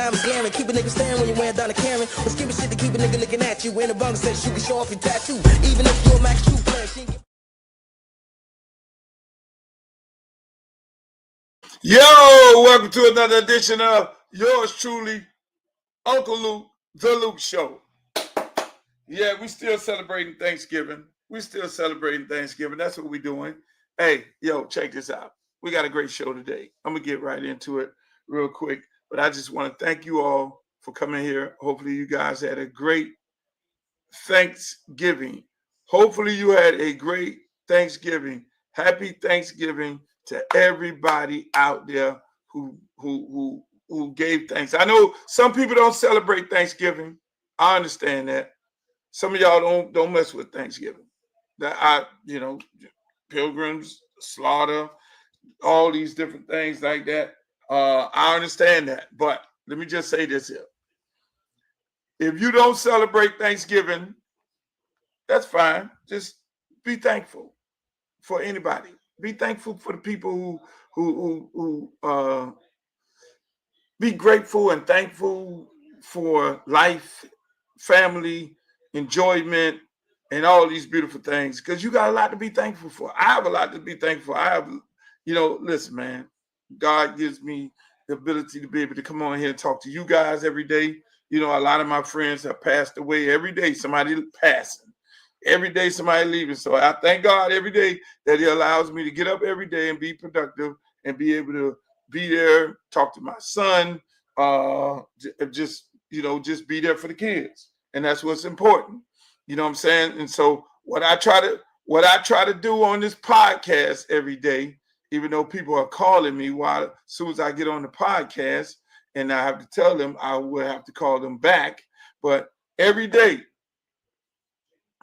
diamonds glaring. Keep a nigga staring when you're wearing down a Karen. Or skipping shit to keep a nigga looking at you. In the bunk says you can show off your tattoo. Even if you're a Max 2 player. Yo, welcome to another edition of yours truly, Uncle Luke, The Luke Show. Yeah, we still celebrating Thanksgiving. That's what we're doing. Hey, yo, check this out. We got a great show today. I'm going to get right into it real quick. But I just want to thank you all for coming here. Hopefully you guys had a great Thanksgiving. Hopefully you had a great Thanksgiving. Happy Thanksgiving to everybody out there who gave thanks. I know some people don't celebrate Thanksgiving. I understand that. Some of y'all don't mess with Thanksgiving. Pilgrims, slaughter, all these different things like that. I understand that. But let me just say this here. If you don't celebrate Thanksgiving, that's fine. Just be thankful for anybody. Be thankful for the people who be grateful and thankful for life, family, enjoyment, and all these beautiful things. Because you got a lot to be thankful for. I have a lot to be thankful for. Listen, man, God gives me the ability to be able to come on here and talk to you guys every day. A lot of my friends have passed away. Every day somebody passing. Every day somebody leaving. So I thank God every day that he allows me to get up every day and be productive and be able to be there, talk to my son, just be there for the kids. And that's what's important. You know what I'm saying? And so what I try to do on this podcast every day, even though people are calling me as soon as I get on the podcast, and I have to tell them I will have to call them back. But every day,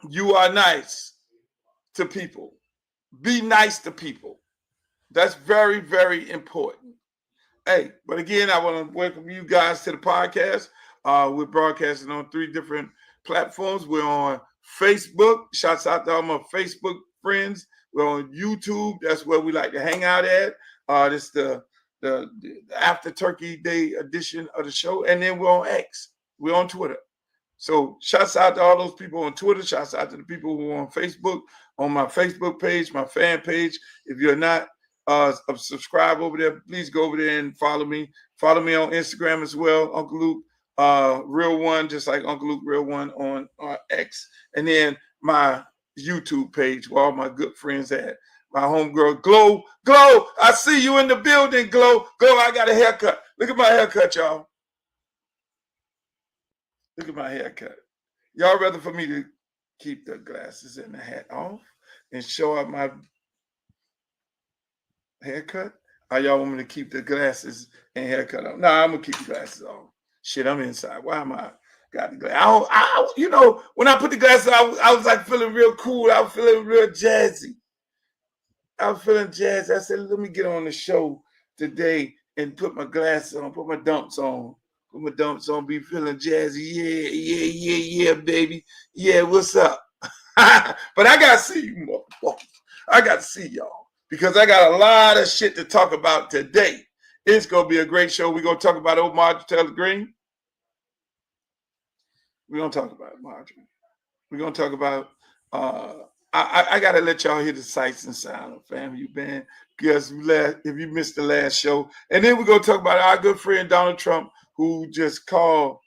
you are nice to people. Be nice to people. That's very, very important. Hey, but again, I want to welcome you guys to the podcast. We're broadcasting on 3 different platforms. We're on Facebook. Shouts out to all my Facebook friends. We're on YouTube. That's where we like to hang out at. This is the after Turkey Day edition of the show. And then we're on X. We're on Twitter. So shouts out to all those people on Twitter. Shouts out to the people who are on Facebook, on my Facebook page, my fan page. If you're not subscribed over there, please go over there and follow me. Follow me on Instagram as well, Uncle Luke Real One, just like Uncle Luke Real One on X. And then my YouTube page where all my good friends at. My homegirl, Glow. I see you in the building, Glow. I got a haircut. Look at my haircut, y'all. Look at my haircut. Y'all rather for me to keep the glasses and the hat off and show up my haircut? Or y'all want me to keep the glasses and haircut on? Nah, I'm going to keep the glasses on. Shit, I'm inside. Why am I got the glasses? When I put the glasses on, I was like feeling real cool. I was feeling real jazzy. I was feeling jazzy. I said, let me get on the show today and put my glasses on, put my dumps on. Put my dumps on, be feeling jazzy. Yeah, baby. Yeah, what's up? But I got to see you, motherfuckers. I got to see y'all because I got a lot of shit to talk about today. It's going to be a great show. We're going to talk about old Marjorie Taylor Greene. We're going to talk about Marjorie. We're going to talk about, I got to let y'all hear the sights and sounds of Family Band because if you missed the last show. And then we're going to talk about our good friend Donald Trump, who just called.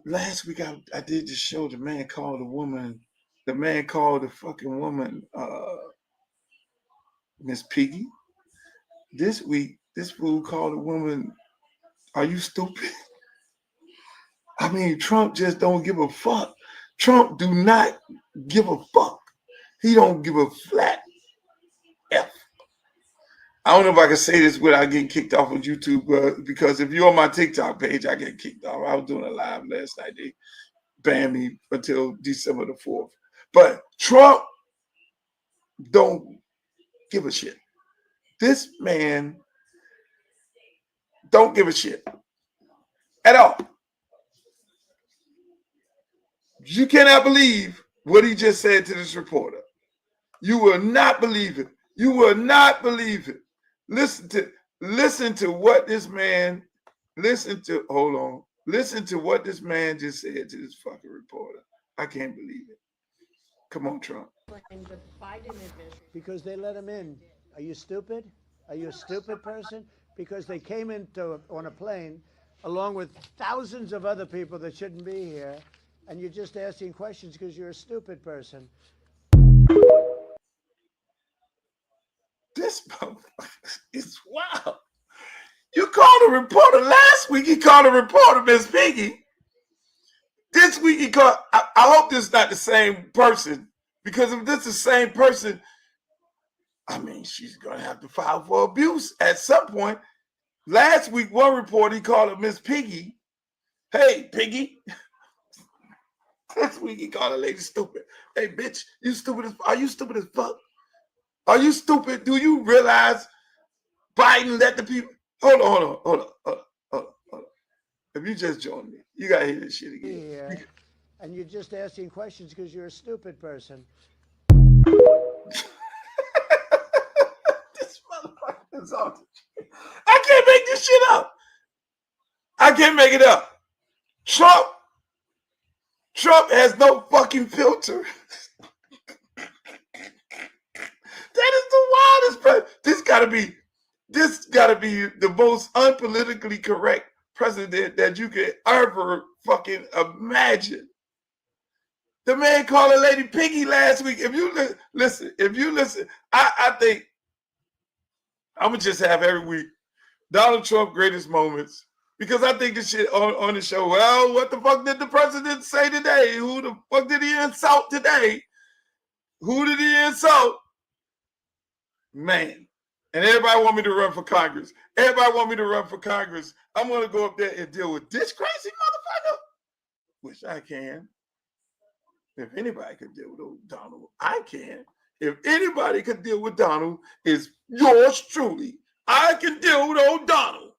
Last week I did the show. The man called the fucking woman, Miss Piggy. This week, this fool called a woman, are you stupid? Trump just don't give a fuck. Trump do not give a fuck. He don't give a flat F. I don't know if I can say this without getting kicked off of YouTube, because if you're on my TikTok page, I get kicked off. I was doing a live last night. They banned me until December the 4th. But Trump don't give a shit. This man don't give a shit at all. You cannot believe what he just said to this reporter. You will not believe it. You will not believe it. Listen to what this man Listen to what this man just said to this fucking reporter. I can't believe it. Come on, Trump. Because they let him in. Are you stupid? Are you a stupid person? Because they came on a plane along with thousands of other people that shouldn't be here, and you're just asking questions because you're a stupid person. This motherfucker is wild. You called a reporter last week. He called a reporter Miss Piggy. This week he called. I hope this is not the same person, because if this is the same person, I mean, she's gonna have to file for abuse at some point. Last week, one reporter, he called her Miss Piggy. Hey, Piggy. This week he called a lady stupid. Hey, bitch, you stupid as are you stupid as fuck? Are you stupid? Do you realize Biden let the people hold on. If you just joined me, you gotta hear this shit again. Here, and you're just asking questions because you're a stupid person. This motherfucker is on the shit. I can't make this shit up. I can't make it up. Trump has no fucking filter. That is the wildest president. This gotta be the most unpolitically correct president that you could ever fucking imagine. The man called a lady Piggy last week. If you listen, I think I'm gonna just have every week Donald Trump greatest moments, because I think this shit on the show. Well, what the fuck did the president say today? Who the fuck did he insult today? Who did he insult? Man. And everybody want me to run for Congress. I'm going to go up there and deal with this crazy motherfucker. Which I can. If anybody could deal with old Donald, I can. If anybody could deal with Donald, it's yours truly. I can deal with old Donald.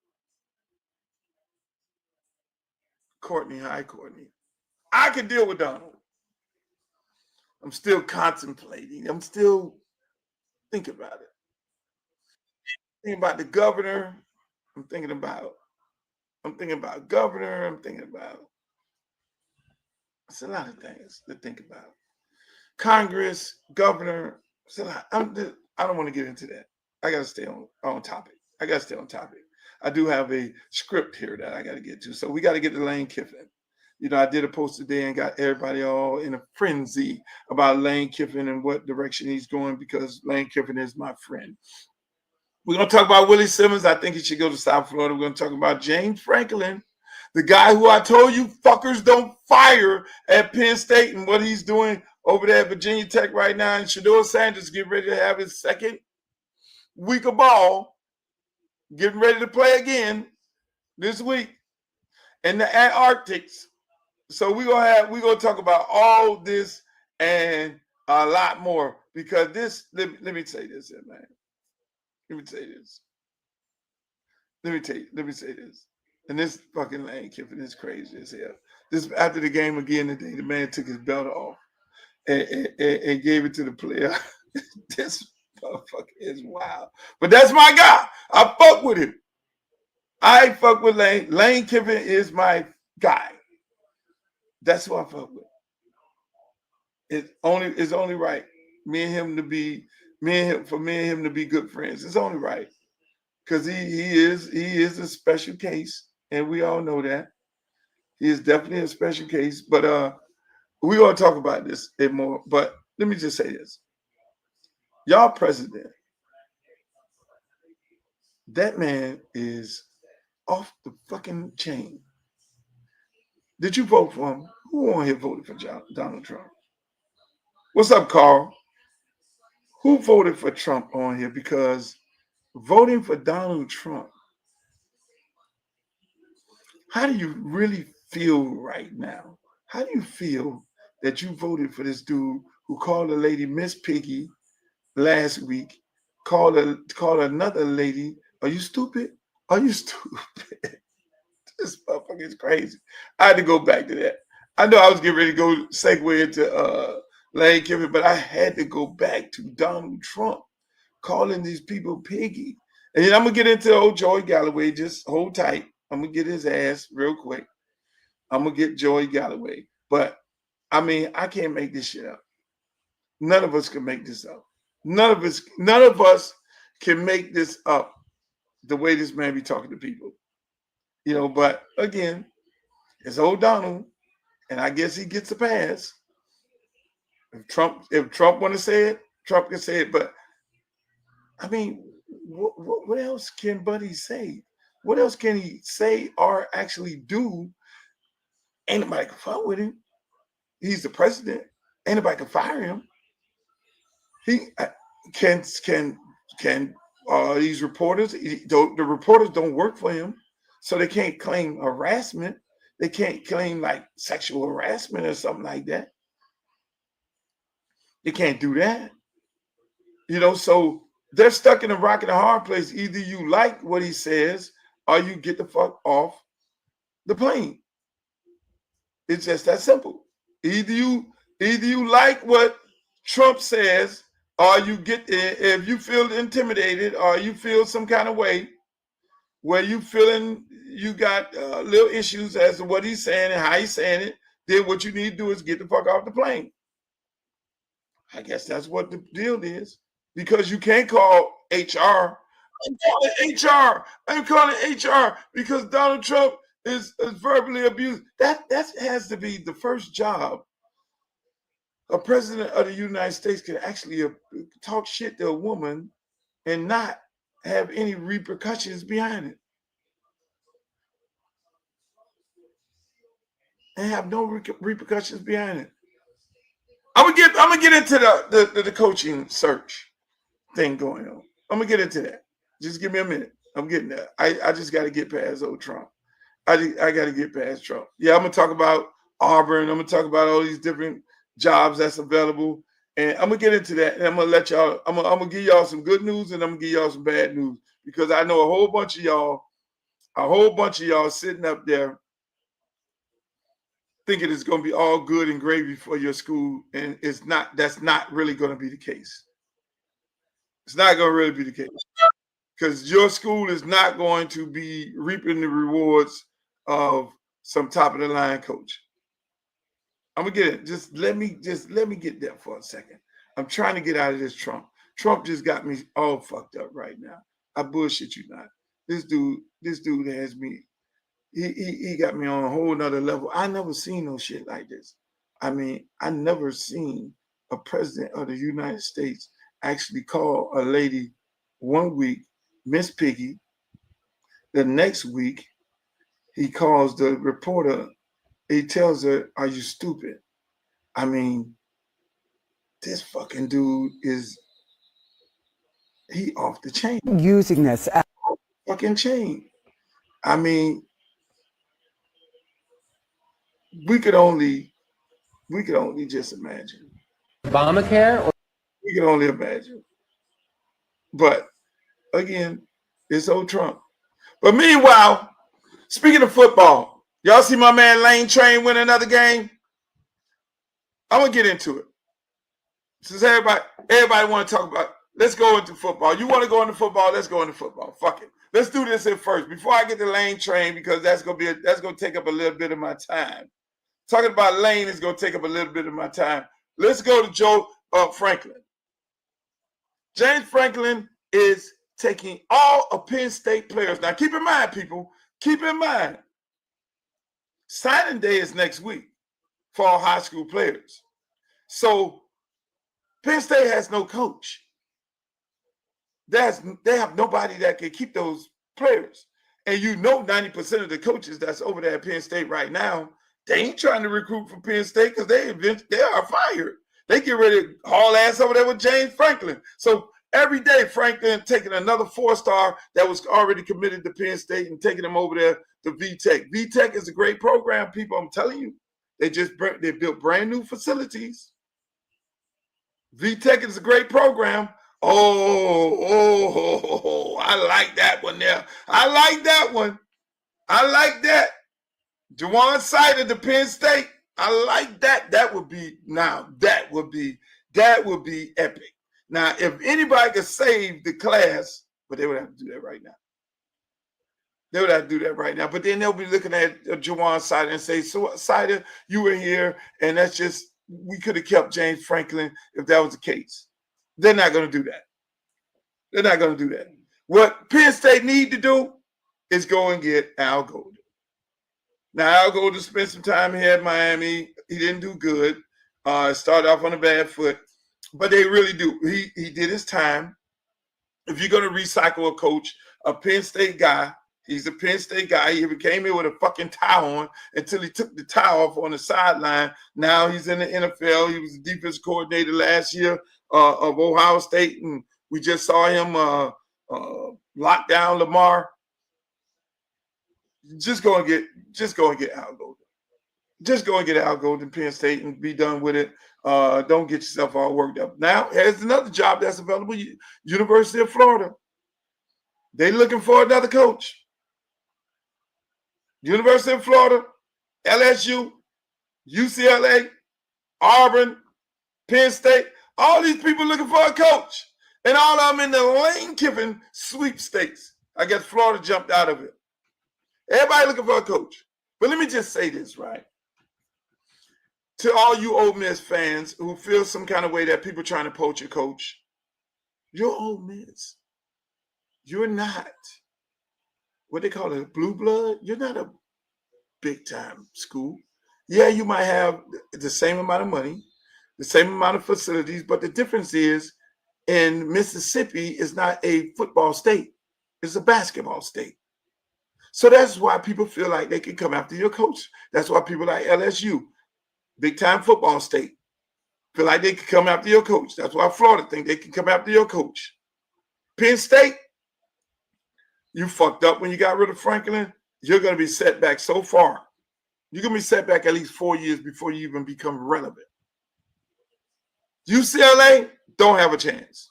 Courtney, hi, Courtney. I can deal with Donald. I'm still contemplating. I'm still thinking about it. Thinking about the governor. I'm thinking about governor. It's a lot of things to think about. Congress, governor. It's a lot. I don't want to get into that. I got to stay on topic. I do have a script here that I got to get to. So we got to get to Lane Kiffin. You know, I did a post today and got everybody all in a frenzy about Lane Kiffin and what direction he's going, because Lane Kiffin is my friend. We're going to talk about Willie Simmons. I think he should go to South Florida. We're going to talk about James Franklin, the guy who I told you fuckers don't fire at Penn State, and what he's doing over there at Virginia Tech right now. And Shedeur Sanders getting ready to have his second week of ball, getting ready to play again this week in the Antarctics. So we're gonna talk about all this and a lot more, because this. Let me say this, man. Let me say this. And this fucking Lane Kiffin is crazy as hell. This after the game again today, the man took his belt off and gave it to the player. This motherfucker is wild. But that's my guy. I fuck with him. I fuck with Lane. Lane Kiffin is my guy. That's who I fuck with. It's only right. Me and him to be good friends. It's only right. Because he is a special case, and we all know that. He is definitely a special case. But we're gonna talk about this and more. But let me just say this. Y'all president, that man is off the fucking chain. Did you vote for him? Who on here voted for Donald Trump? What's up, Carl? Who voted for Trump on here? Because voting for Donald Trump, how do you really feel right now? How do you feel that you voted for this dude who called a lady Miss Piggy last week, called another lady, are you stupid? Are you stupid? This motherfucker is crazy. I had to go back to that. I know I was getting ready to go segue into Lane Kiffin, but I had to go back to Donald Trump calling these people piggy. And then I'm going to get into old Joey Galloway. Just hold tight. I'm gonna get his ass real quick. I'm gonna get Joey Galloway. But I mean, I can't make this shit up. None of us can make this up. None of us can make this up the way this man be talking to people. You know, but again, it's old Donald, and I guess he gets a pass. If Trump want to say it, Trump can say it. But I mean, what else can Buddy say? What else can he say or actually do? Ain't nobody can fuck with him. He's the president. Ain't nobody can fire him. He can these reporters. The reporters don't work for him, so they can't claim harassment. They can't claim like sexual harassment or something like that. They can't do that. You know, so they're stuck in a rock and a hard place. Either you like what he says or you get the fuck off the plane. It's just that simple. Either you like what Trump says, or you get, if you feel intimidated or you feel some kind of way where you feeling you got little issues as to what he's saying and how he's saying it, then what you need to do is get the fuck off the plane. I guess that's what the deal is, because you can't call HR. I'm calling HR because Donald Trump is verbally abused. That has to be the first job a president of the United States can actually talk shit to a woman and not have any repercussions behind it. And have no repercussions behind it. I'm gonna get into the coaching search thing going on. I'm gonna get into that. Just give me a minute. I'm getting there. I just got to get past old Trump. I got to get past Trump. Yeah, I'm gonna talk about Auburn. I'm gonna talk about all these different jobs that's available, and I'm gonna get into that. And I'm gonna let y'all. I'm gonna give y'all some good news, and I'm gonna give y'all some bad news, because I know a whole bunch of y'all sitting up there thinking it's gonna be all good and gravy for your school, and it's not. That's not really gonna be the case. It's not gonna really be the case, because your school is not going to be reaping the rewards of some top of the line coach. I'm gonna get it. Just let me get there for a second. I'm trying to get out of this Trump. Trump just got me all fucked up right now. I bullshit you not. This dude has me. He got me on a whole nother level. I never seen no shit like this. I mean, I never seen a president of the United States actually call a lady one week Miss Piggy. The next week, he calls the reporter. He tells her, "Are you stupid?" I mean, this fucking dude he off the chain. Using this as fucking chain. I mean, we could only just imagine. Obamacare? We can only imagine. But again, it's old Trump. But meanwhile, speaking of football, y'all see my man Lane Train win another game? I'm gonna get into it. Since everybody want to talk about, let's go into football. You want to go into football? Let's go into football. Fuck it. Let's do this at first before I get to Lane Train, because that's gonna take up a little bit of my time. Talking about Lane is gonna take up a little bit of my time. Let's go to Joe Franklin. James Franklin is taking all of Penn State players. Now, keep in mind, people, signing day is next week for all high school players. So Penn State has no coach. They have nobody that can keep those players. And 90% of the coaches that's over there at Penn State right now, they ain't trying to recruit for Penn State, because they are fired. They get ready to haul ass over there with James Franklin. So every day, Franklin taking another 4-star that was already committed to Penn State and taking them over there to VTech. VTech is a great program, people. I'm telling you, they built brand new facilities. VTech is a great program. Oh, I like that one there. I like that one. I like that. Jawan Sider to Penn State. I like that. That would be epic. Now, if anybody could save the class, but they would have to do that right now. They would have to do that right now. But then they'll be looking at Jawan Sider and say, so Sider, you were here, and that's just, we could have kept James Franklin if that was the case. They're not going to do that. They're not going to do that. What Penn State need to do is go and get Al Golden. Now, Al Golden spent some time here at Miami. He didn't do good. Started off on a bad foot. But they really do. He did his time. If you're going to recycle a coach, a Penn State guy, he's a Penn State guy. He came here with a fucking tie on until he took the tie off on the sideline. Now he's in the NFL. He was the defense coordinator last year of Ohio State, and we just saw him lock down Lamar. Just go and get Al Golden. Just go and get Al Golden, Penn State, and be done with it. Don't get yourself all worked up. Now, here's another job that's available, University of Florida. They're looking for another coach. University of Florida, LSU, UCLA, Auburn, Penn State, all these people looking for a coach. And all of them in the Lane Kiffin sweepstakes. I guess Florida jumped out of it. Everybody looking for a coach. But let me just say this, right? To all you Ole Miss fans who feel some kind of way that people trying to poach a coach, you're Ole Miss. You're not what they call it, blue blood. You're not a big-time school. Yeah, you might have the same amount of money, the same amount of facilities, but the difference is in Mississippi is not a football state. It's a basketball state. So that's why people feel like they can come after your coach. That's why people like LSU, big-time football state, feel like they can come after your coach. That's why Florida think they can come after your coach. Penn State, you fucked up when you got rid of Franklin. You're going to be set back so far. You're going to be set back at least 4 years before you even become relevant. UCLA, don't have a chance.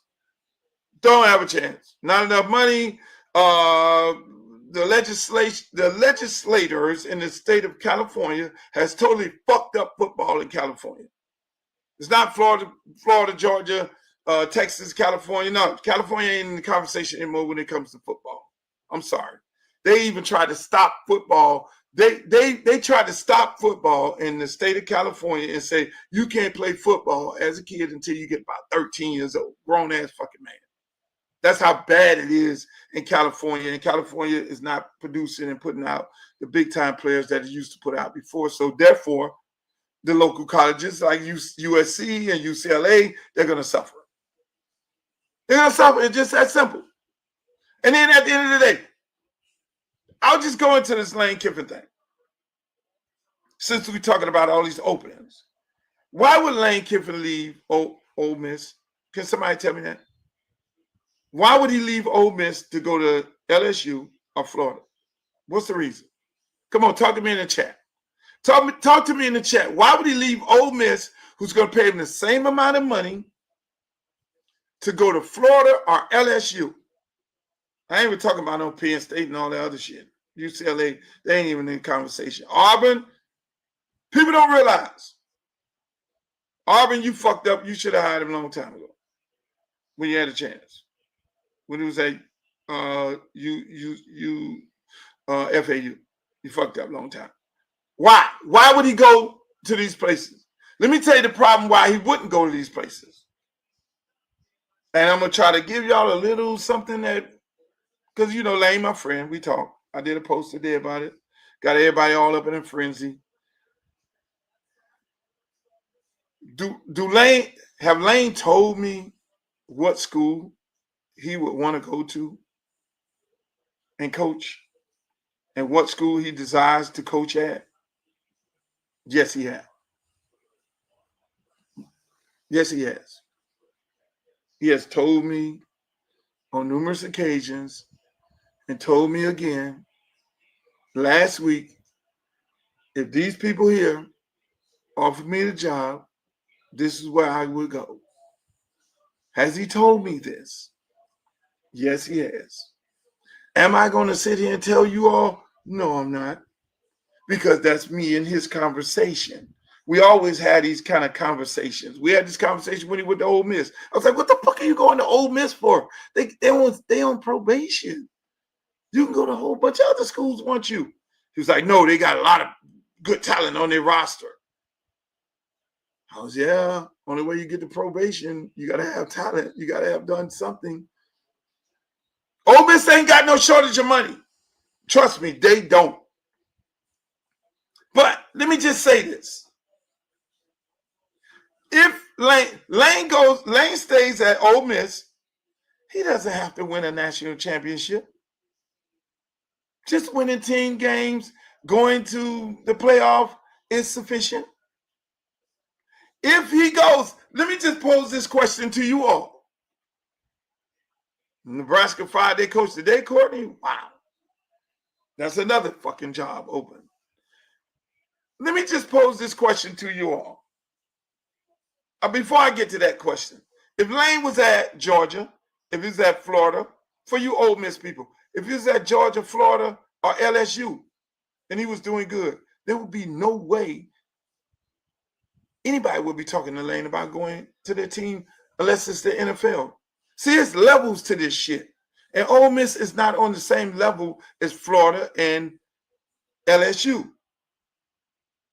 Don't have a chance. Not enough money. The legislators in the state of California has totally fucked up football in California. It's not Florida, Georgia, Texas, California. No, California ain't in the conversation anymore when it comes to football. I'm sorry. They even tried to stop football. They tried to stop football in the state of California and say you can't play football as a kid until you get about 13 years old. Grown ass fucking man. That's how bad it is in California. And California is not producing and putting out the big time players that it used to put out before. So therefore, the local colleges like USC and UCLA, they're going to suffer. They're going to suffer. It's just that simple. And then at the end of the day, I'll just go into this Lane Kiffin thing. Since we're talking about all these openings, why would Lane Kiffin leave Ole Miss? Can somebody tell me that? Why would he leave Ole Miss to go to LSU or Florida? What's the reason? Come on, talk to me in the chat. Talk to me in the chat. Why would he leave Ole Miss, who's going to pay him the same amount of money, to go to Florida or LSU? I ain't even talking about no Penn State and all that other shit. UCLA, they ain't even in the conversation. Auburn, people don't realize. Auburn, you fucked up. You should have hired him a long time ago when you had a chance. When it was at FAU. You fucked up a long time. Why? Why would he go to these places? Let me tell you the problem why he wouldn't go to these places. And I'm going to try to give y'all a little something that, because, you know, Lane, my friend, we talk. I did a post today about it. Got everybody all up in a frenzy. Have Lane told me what school he would want to go to and coach, and what school he desires to coach at? Yes, he has. Yes, he has. He has told me on numerous occasions and told me again last week, if these people here offered me the job, this is where I would go. Has he told me this? Yes, he has. Am I going to sit here and tell you all? No, I'm not. Because that's me and his conversation. We always had these kind of conversations. We had this conversation when he went to Ole Miss. I was like, what the fuck are you going to Ole Miss for? They on probation. You can go to a whole bunch of other schools want you. He was like, no, they got a lot of good talent on their roster. I was, yeah, only way you get the probation, you got to have talent. You got to have done something. Ole Miss ain't got no shortage of money. Trust me, they don't. But let me just say this. If Lane stays at Ole Miss, he doesn't have to win a national championship. Just winning 10 games, going to the playoff is sufficient. If he goes, let me just pose this question to you all. Nebraska fired their coach today, Courtney? Wow. That's another fucking job open. Let me just pose this question to you all. Before I get to that question, if Lane was at Georgia, if he was at Florida, for you Ole Miss people, if he was at Georgia, Florida, or LSU, and he was doing good, there would be no way anybody would be talking to Lane about going to their team unless it's the NFL. See, it's levels to this shit. And Ole Miss is not on the same level as Florida and LSU.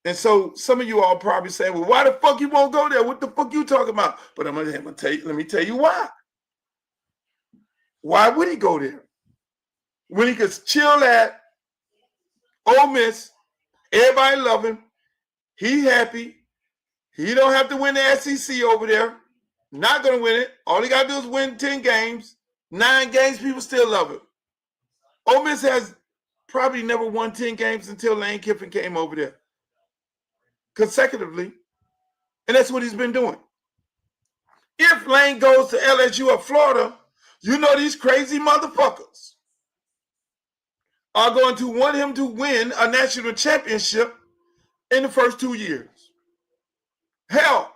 And so some of you all probably saying, well, why the fuck you won't go there? What the fuck you talking about? But let me tell you why. Why would he go there? When he could chill at Ole Miss, everybody love him, he happy, he don't have to win the SEC over there, not going to win it. All he got to do is win 10 games, 9 games, people still love him. Ole Miss has probably never won 10 games until Lane Kiffin came over there consecutively, and that's what he's been doing. If Lane goes to LSU or Florida, you know these crazy motherfuckers are going to want him to win a national championship in the first 2 years. Hell,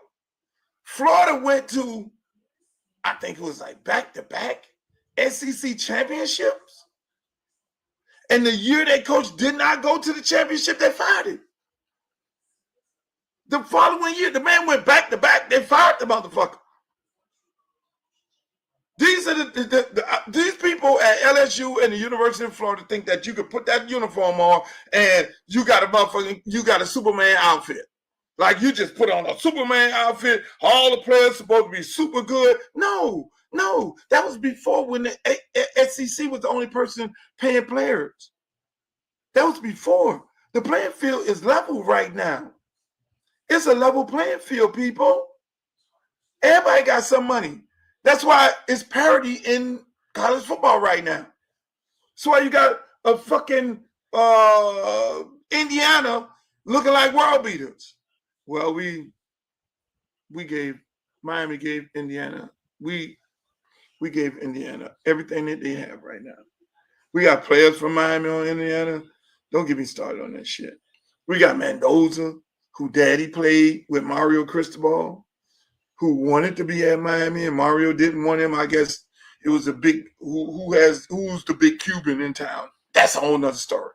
Florida went to, I think it was like back-to-back SEC championships. And the year that coach did not go to the championship, they fired him. The following year, the man went back-to-back, they fired the motherfucker. These are these people at LSU and the University of Florida think that you could put that uniform on and you got a Superman outfit. Like you just put on a Superman outfit, all the players supposed to be super good. No, that was before when the SEC was the only person paying players. That was before. The playing field is level right now. It's a level playing field, people. Everybody got some money. That's why it's parity in college football right now. That's why you got a fucking Indiana looking like world beaters. Well, Miami gave Indiana, we gave Indiana everything that they have right now. We got players from Miami on Indiana. Don't get me started on that shit. We got Mendoza, who daddy played with Mario Cristobal, who wanted to be at Miami and Mario didn't want him. I guess it was a big, who's the big Cuban in town. That's a whole nother story.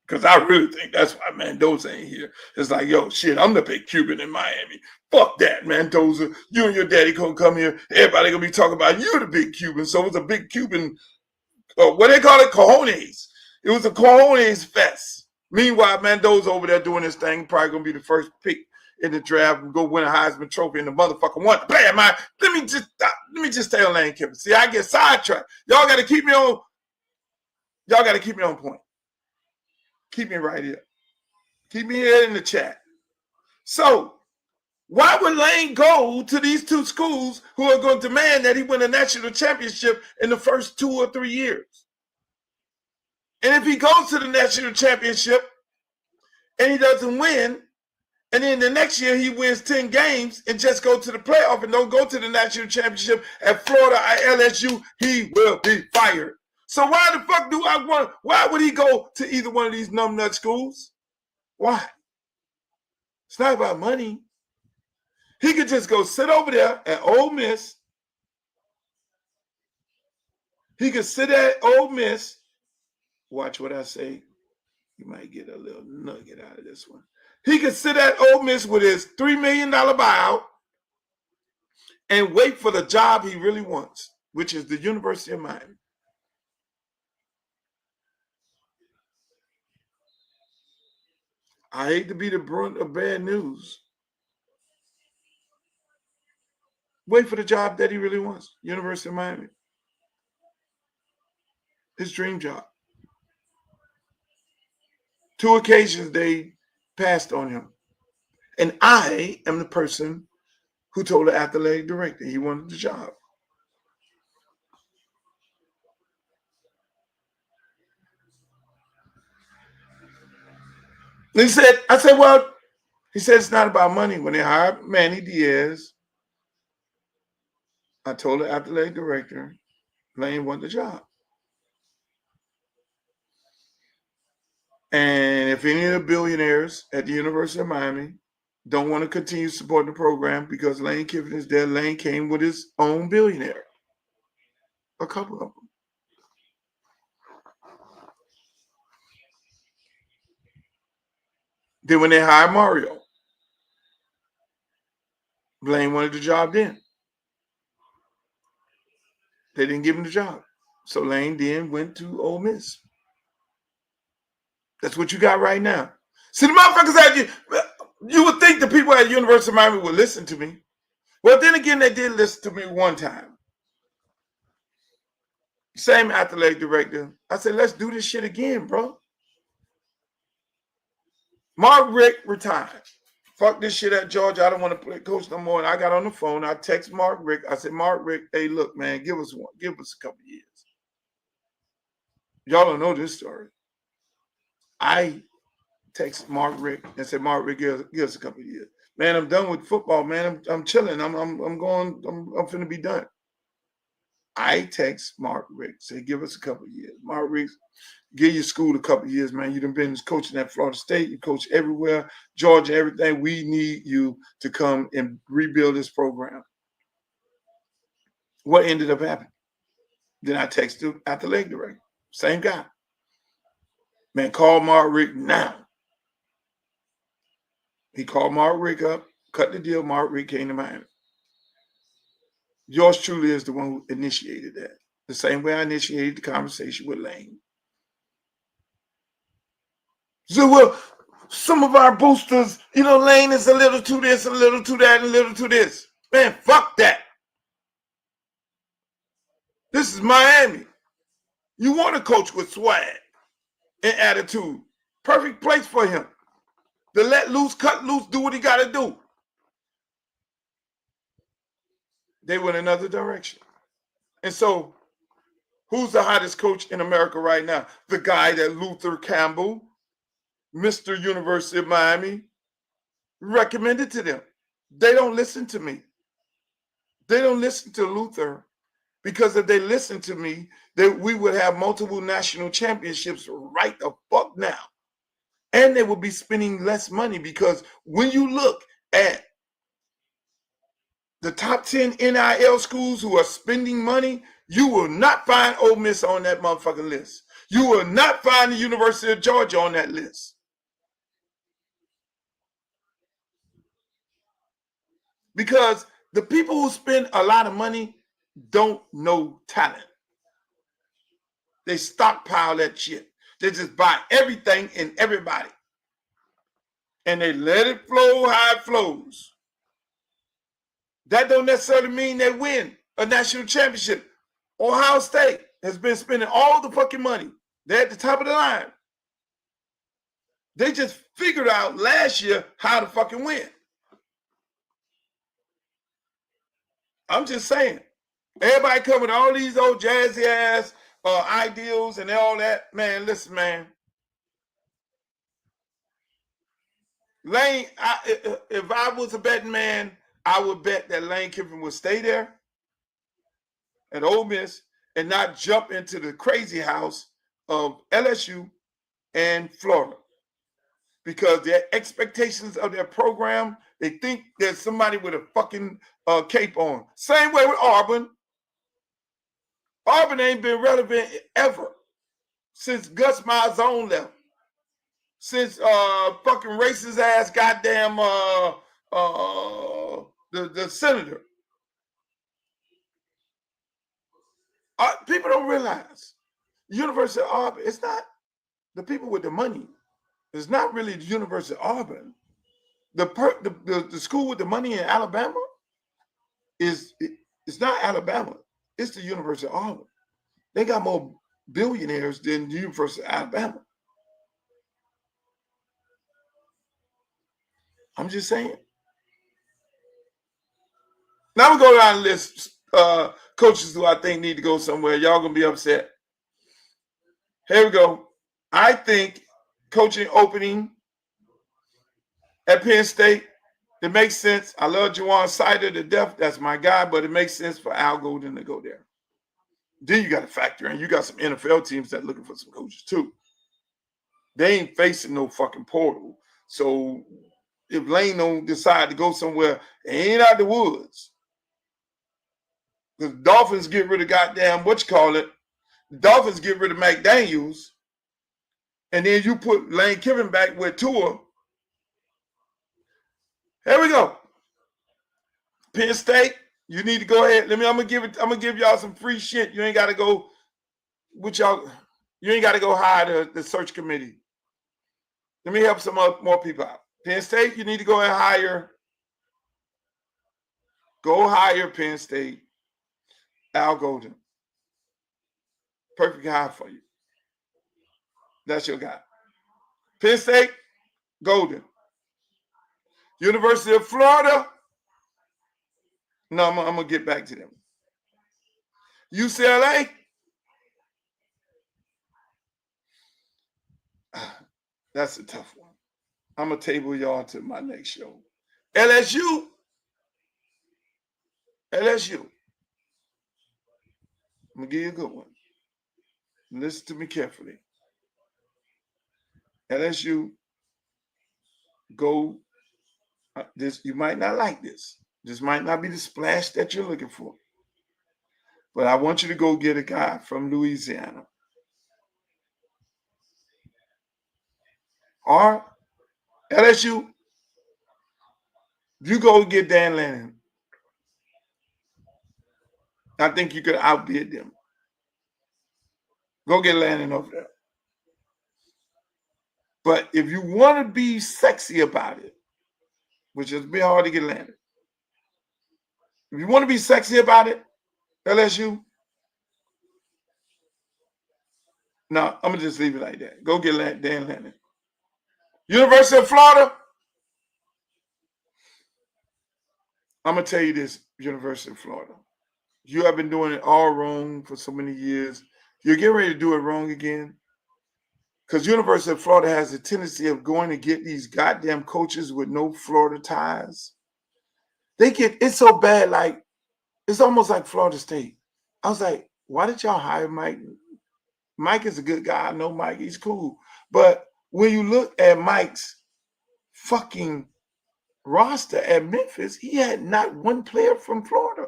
Because I really think that's why Mendoza ain't here. It's like, yo, shit, I'm the big Cuban in Miami. Fuck that, Mendoza. You and your daddy gonna come here. Everybody gonna be talking about you the big Cuban. So it was a big Cuban, what they call it, cojones. It was a cojones fest. Meanwhile, Mendoza over there doing his thing, probably gonna be the first pick in the draft and go win a Heisman Trophy, and the motherfucker want to play at my. Let me just tell Lane Kiffin. See, I get sidetracked. Y'all got to keep me on. Y'all got to keep me on point. Keep me right here. Keep me here in the chat. So, why would Lane go to these two schools who are going to demand that he win a national championship in the first 2 or 3 years? And if he goes to the national championship and he doesn't win, and then the next year he wins 10 games and just go to the playoff and don't go to the national championship at Florida or LSU, he will be fired. So why the fuck why would he go to either one of these numbnut schools? Why? It's not about money. He could just go sit over there at Ole Miss. He could sit at Ole Miss. Watch what I say. You might get a little nugget out of this one. He could sit at Ole Miss with his $3 million buyout and wait for the job he really wants, which is the University of Miami. I hate to be the brunt of bad news. Wait for the job that he really wants. University of Miami. His dream job. 2 occasions they passed on him. And I am the person who told the athletic director he wanted the job. And I said, well, he said it's not about money. When they hired Manny Diaz, I told the athletic director, Lane wanted the job. And if any of the billionaires at the University of Miami don't want to continue supporting the program because Lane Kiffin is there, Lane came with his own billionaire. A couple of them. Then when they hired Mario, Lane wanted the job then. They didn't give him the job. So Lane then went to Ole Miss. That's what you got right now. See, the motherfuckers at you would think the people at the University of Miami would listen to me. Well, then again, they did listen to me one time. Same athletic director. I said, let's do this shit again, bro. Mark Richt retired. Fuck this shit at Georgia. I don't want to play coach no more. And I got on the phone. I text Mark Richt. I said, Mark Richt, hey, look, man, give us a couple years. Y'all don't know this story. I text Mark Richt and said, Mark Richt, give us a couple years. Man, I'm done with football, man. I'm chilling. I'm finna be done. I text Mark Richt, say, give us a couple years. Mark Richt, give your school a couple years, man. You done been coaching at Florida State. You coach everywhere, Georgia, everything. We need you to come and rebuild this program. What ended up happening? Then I texted athletic director, same guy. Man, call Mark Richt now. He called Mark Richt up, cut the deal. Mark Richt came to Miami. Yours truly is the one who initiated that. The same way I initiated the conversation with Lane. So, well, some of our boosters, Lane is a little to this, a little to that, and a little to this. Man, fuck that. This is Miami. You want to coach with swag and attitude. Perfect place for him. To let loose, cut loose, do what he got to do. They went another direction. And so, who's the hottest coach in America right now? The guy that Luther Campbell, Mr. University of Miami, recommended to them. They don't listen to me. They don't listen to Luther, because if they listen to me, we would have multiple national championships right the fuck now. And they would be spending less money, because when you look at the top 10 NIL schools who are spending money, you will not find Ole Miss on that motherfucking list. You will not find the University of Georgia on that list. Because the people who spend a lot of money don't know talent. They stockpile that shit. They just buy everything and everybody. And they let it flow how it flows. That don't necessarily mean they win a national championship. Ohio State has been spending all the fucking money. They're at the top of the line. They just figured out last year how to fucking win. I'm just saying. Everybody coming with all these old jazzy ass ideals and all that. Man, listen, man. Lane, if I was a betting man, I would bet that Lane Kiffin would stay there at Ole Miss and not jump into the crazy house of LSU and Florida. Because their expectations of their program, they think there's somebody with a fucking cape on. Same way with Auburn. Auburn ain't been relevant ever since Gus Malzahn left. Since fucking racist ass goddamn the senator. People don't realize University of Auburn, it's not the people with the money It's not really the University of Auburn. The school with the money in Alabama it's not Alabama. It's the University of Auburn. They got more billionaires than the University of Alabama. I'm just saying. Now we go down the list. Coaches who I think need to go somewhere. Y'all gonna be upset. Here we go. I think coaching opening at Penn State, it makes sense. I love Juwan Sider to death. That's my guy, but it makes sense for Al Golden to go there. Then you got to factor in, you got some NFL teams that are looking for some coaches too. They ain't facing no fucking portal. So if Lane don't decide to go somewhere, it ain't out the woods. Because Dolphins get rid of goddamn, the Dolphins get rid of McDaniels, and then you put Lane Kiffin back with Tua. Here we go. Penn State, you need to go ahead. I'm gonna give y'all some free shit. You ain't gotta go with y'all, you ain't gotta go hire the search committee. Let me help some more people out. Penn State, you need to go and hire Penn State, Al Golden. Perfect hire for you. That's your guy. Penn State, Golden. University of Florida. No, I'm going to get back to them. UCLA. That's a tough one. I'm going to table y'all to my next show. LSU. I'm going to give you a good one. Listen to me carefully. LSU, go. This you might not like this. This might not be the splash that you're looking for. But I want you to go get a guy from Louisiana. Or LSU, you go get Dan Lanning. I think you could outbid them. Go get Lanning over there. But if you want to be sexy about it, which is be hard to get Lanning. If you want to be sexy about it, LSU, no, I'm going to just leave it like that. Go get Dan Lanning. University of Florida, I'm going to tell you this, University of Florida. You have been doing it all wrong for so many years. You're getting ready to do it wrong again. Because University of Florida has a tendency of going to get these goddamn coaches with no Florida ties. It's so bad, like, it's almost like Florida State. I was like, why did y'all hire Mike? Mike is a good guy. I know Mike. He's cool. But when you look at Mike's fucking roster at Memphis, he had not one player from Florida.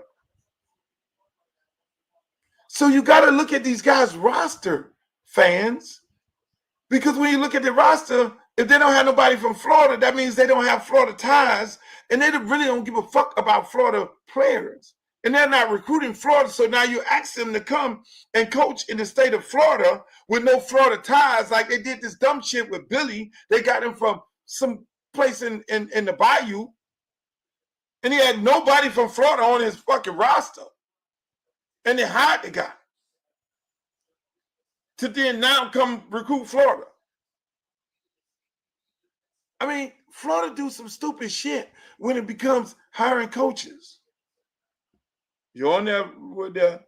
So you got to look at these guys' roster, fans. Because when you look at the roster, if they don't have nobody from Florida, that means they don't have Florida ties, and they really don't give a fuck about Florida players. And they're not recruiting Florida, so now you ask them to come and coach in the state of Florida with no Florida ties, like they did this dumb shit with Billy. They got him from some place in the bayou, and he had nobody from Florida on his fucking roster. And they hired the guy to then now come recruit Florida. I mean, Florida do some stupid shit when it becomes hiring coaches. You're on there with that.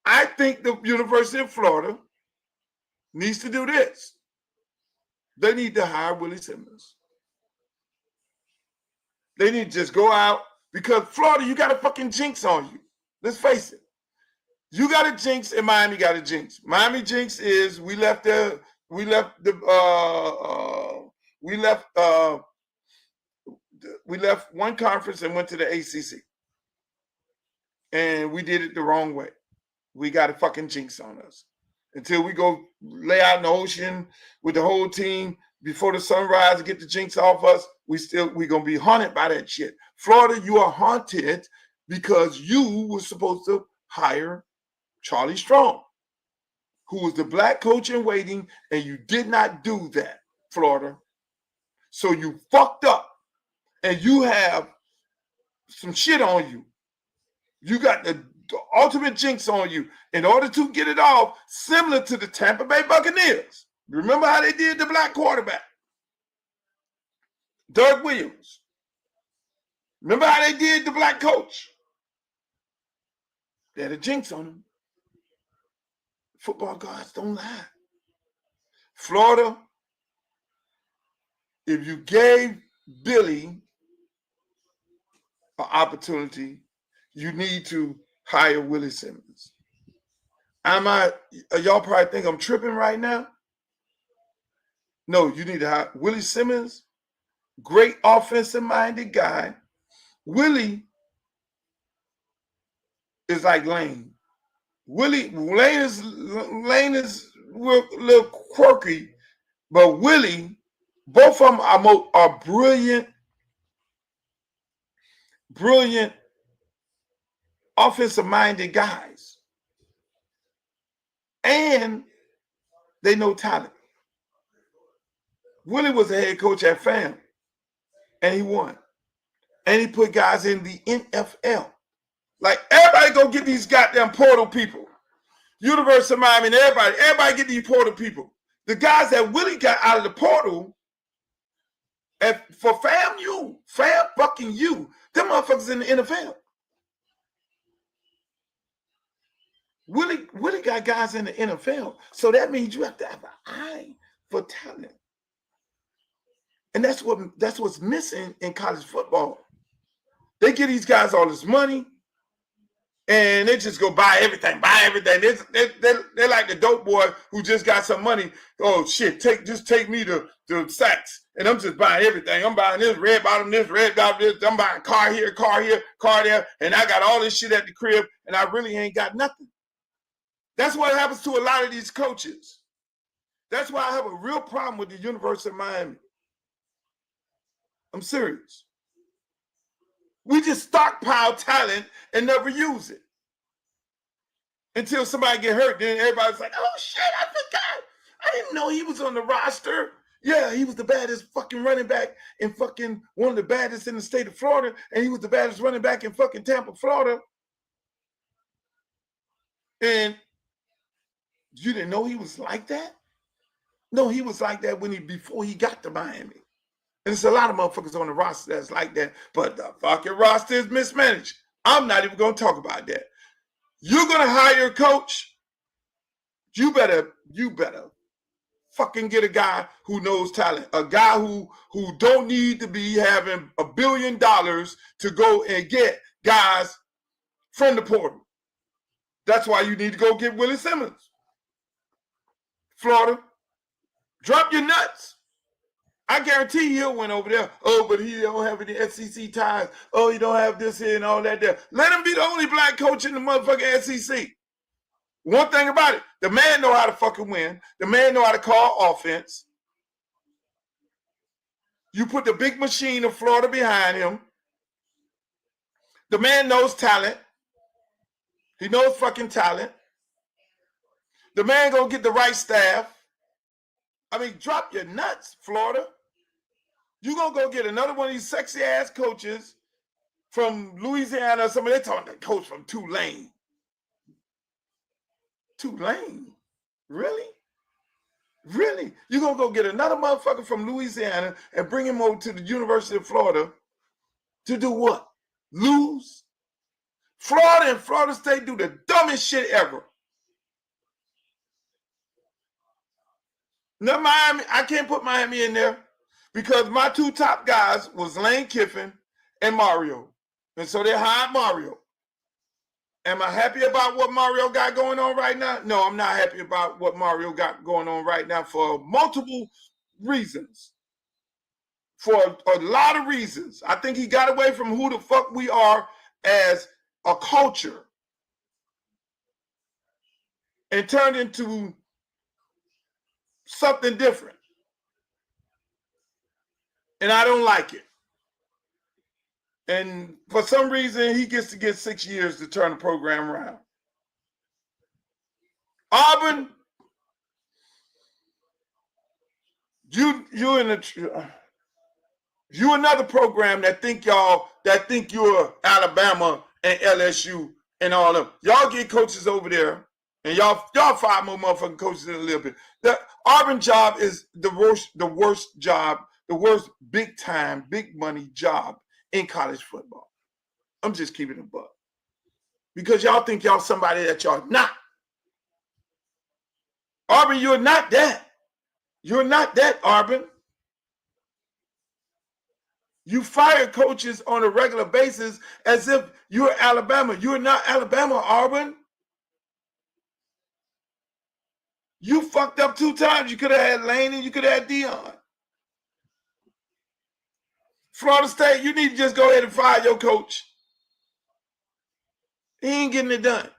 I think the University of Florida needs to do this. They need to hire Willie Simmons. They need to just go out, because Florida, you got a fucking jinx on you. Let's face it. You got a jinx and Miami got a jinx. Miami jinx is we left one conference and went to the ACC. And we did it the wrong way. We got a fucking jinx on us. Until we go lay out in the ocean with the whole team before the sunrise and get the jinx off us, we gonna be haunted by that shit. Florida, you are haunted because you were supposed to hire Charlie Strong, who was the black coach in waiting, and you did not do that, Florida. So you fucked up and you have some shit on you. You got the ultimate jinx on you in order to get it off, similar to the Tampa Bay Buccaneers. Remember how they did the black quarterback, Doug Williams? Remember how they did the black coach? They had a jinx on them. Football gods don't lie. Florida, if you gave Billy an opportunity, you need to hire Willie Simmons. Y'all probably think I'm tripping right now. No, you need to hire Willie Simmons, great offensive-minded guy. Willie is like Lane. Lane is a little quirky, but Willie, both of them are brilliant offensive-minded guys. And they know talent. Willie was a head coach at FAM, and he won. And he put guys in the NFL. Like, everybody go get these goddamn portal people. University of Miami and everybody get these portal people. The guys that Willie got out of the portal, and for fam fucking you, them motherfuckers in the NFL. Willie got guys in the NFL. So that means you have to have an eye for talent. And that's what's missing in college football. They give these guys all this money, and they just go buy everything. They're like the dope boy who just got some money. Oh shit, just take me to Saks, and I'm just buying everything. I'm buying this red bottom, this. I'm buying car here, car there, and I got all this shit at the crib, and I really ain't got nothing. That's what happens to a lot of these coaches. That's why I have a real problem with the University of Miami. I'm serious. We just stockpile talent and never use it. Until somebody get hurt, then everybody's like, oh shit, I forgot. I didn't know he was on the roster. Yeah, he was the baddest fucking running back in fucking one of the baddest in the state of Florida, and he was the baddest running back in fucking Tampa, Florida. And you didn't know he was like that? No, he was like that before he got to Miami. And there's a lot of motherfuckers on the roster that's like that, but the fucking roster is mismanaged. I'm not even going to talk about that. You're going to hire a coach, you better fucking get a guy who knows talent, a guy who don't need to be having $1 billion to go and get guys from the portal. That's why you need to go get Willie Simmons. Florida, drop your nuts. I guarantee he'll win over there. Oh, but he don't have any SEC ties. Oh, he don't have this here and all that there. Let him be the only black coach in the motherfucking SEC. One thing about it, the man know how to fucking win. The man know how to call offense. You put the big machine of Florida behind him. The man knows talent. He knows fucking talent. The man gonna get the right staff. I mean, drop your nuts, Florida. You gonna go get another one of these sexy ass coaches from Louisiana or somebody. They're talking the coach from Tulane. Tulane? Really? Really? You gonna go get another motherfucker from Louisiana and bring him over to the University of Florida to do what? Lose? Florida and Florida State do the dumbest shit ever. Now Miami, I can't put Miami in there because my two top guys was Lane Kiffin and Mario. And so they hired Mario. Am I happy about what Mario got going on right now? No, I'm not happy about what Mario got going on right now for multiple reasons. For a lot of reasons. I think he got away from who the fuck we are as a culture and turned into something different. And I don't like it. And for some reason, he gets to get 6 years to turn the program around. Auburn, you in the You another program that think you're Alabama and LSU and all of them. Y'all get coaches over there, and y'all fire more motherfucking coaches in a little bit. The Auburn job is the worst job, the worst big time, big money job in college football. I'm just keeping it a buck. Because y'all think y'all somebody that y'all not. Auburn, you're not that. You're not that, Auburn. You fire coaches on a regular basis as if you're Alabama. You're not Alabama, Auburn. You fucked up 2 times. You could have had Lane and you could have had Dion. Florida State, you need to just go ahead and fire your coach. He ain't getting it done.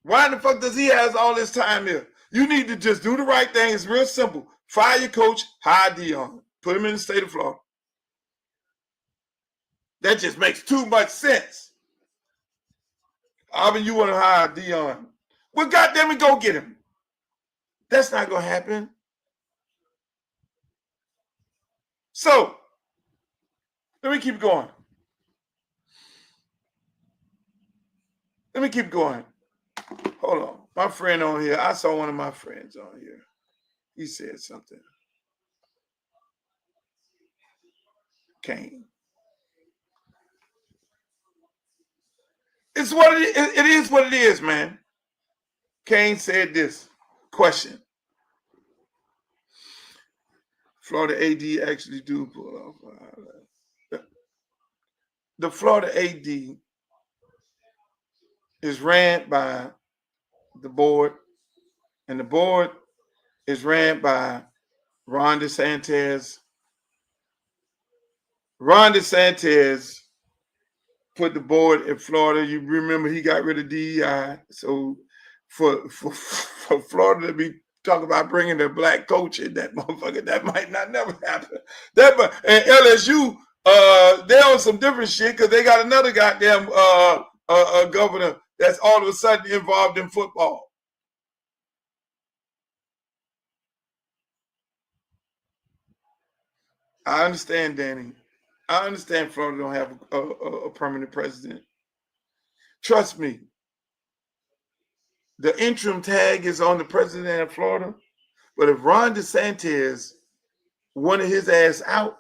Why in the fuck does he have all this time here? You need to just do the right thing. It's real simple. Fire your coach, hire Dion. Put him in the state of Florida. That just makes too much sense. Auburn, you want to hire Dion. Well, goddamn it, go get him. That's not going to happen. So, let me keep going. Hold on. My friend on here, I saw one of my friends on here. He said something. Kane. It's what it is. It is what it is, man. Kane said this. Question. Florida AD actually do pull off. The Florida AD is ran by the board, and the board is ran by Ron DeSantis. Ron DeSantis put the board in Florida. You remember he got rid of DEI. So for Florida to be talking about bringing a black coach in, that motherfucker, that might not never happen. And LSU, they're on some different shit because they got another goddamn governor that's all of a sudden involved in football. I understand, Danny. I understand Florida don't have a permanent president. Trust me. The interim tag is on the president of Florida. But if Ron DeSantis wanted his ass out,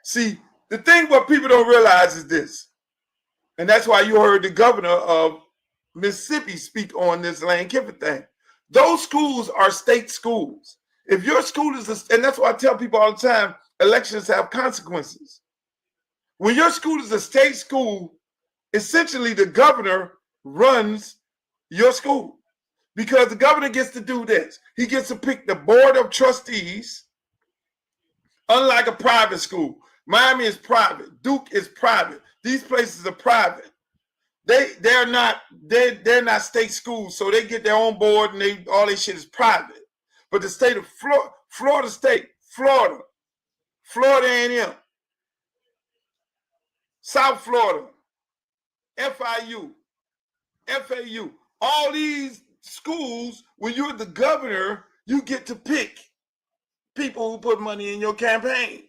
see, the thing what people don't realize is this. And that's why you heard the governor of Mississippi speak on this Lane Kiffin thing. Those schools are state schools. If your school is, and that's why I tell people all the time, elections have consequences. When your school is a state school, essentially the governor runs your school because the governor gets to do this. He gets to pick the board of trustees, unlike a private school. Miami is private. Duke is private. These places are private. They're not state schools, so they get their own board and all their shit is private. But the state of Florida State, Florida A&M, South Florida, FIU, FAU, all these schools, when you're the governor, you get to pick people who put money in your campaign.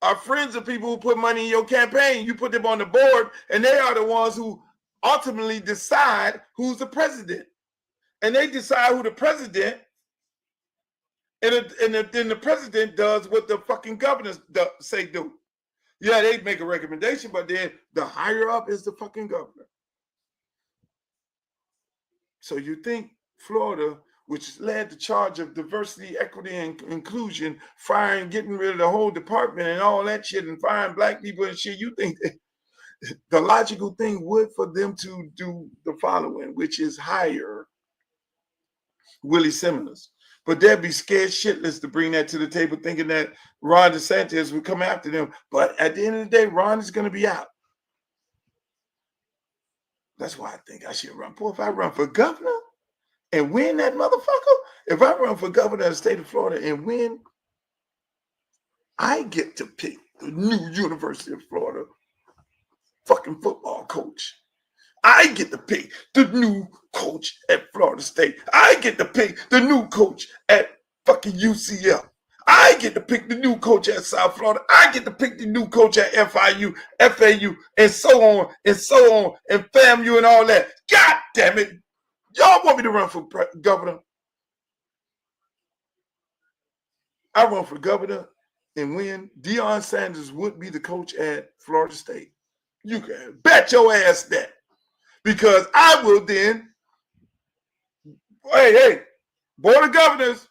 Our friends are people who put money in your campaign. You put them on the board, and they are the ones who ultimately decide who's the president. And they decide who the president, and then the president does what the fucking governors say do. Yeah, they make a recommendation, but then the higher up is the fucking governor. So you think Florida, which led the charge of diversity, equity, and inclusion, firing, getting rid of the whole department and all that shit and firing black people and shit, you think that the logical thing would for them to do the following, which is hire Willie Simmons. But they'd be scared shitless to bring that to the table, thinking that Ron DeSantis would come after them. But at the end of the day, Ron is going to be out. That's why I think I should run. Boy, if I run for governor and win that motherfucker, if I run for governor of the state of Florida and win, I get to pick the new University of Florida fucking football coach. I get to pick the new coach at Florida State. I get to pick the new coach at fucking UCLA. I get to pick the new coach at South Florida. I get to pick the new coach at FIU, FAU, and so on, and so on, and FAMU and all that. God damn it. Y'all want me to run for governor? I run for governor and win. Deion Sanders would be the coach at Florida State. You can bet your ass that. Because I will then, hey, Board of Governors,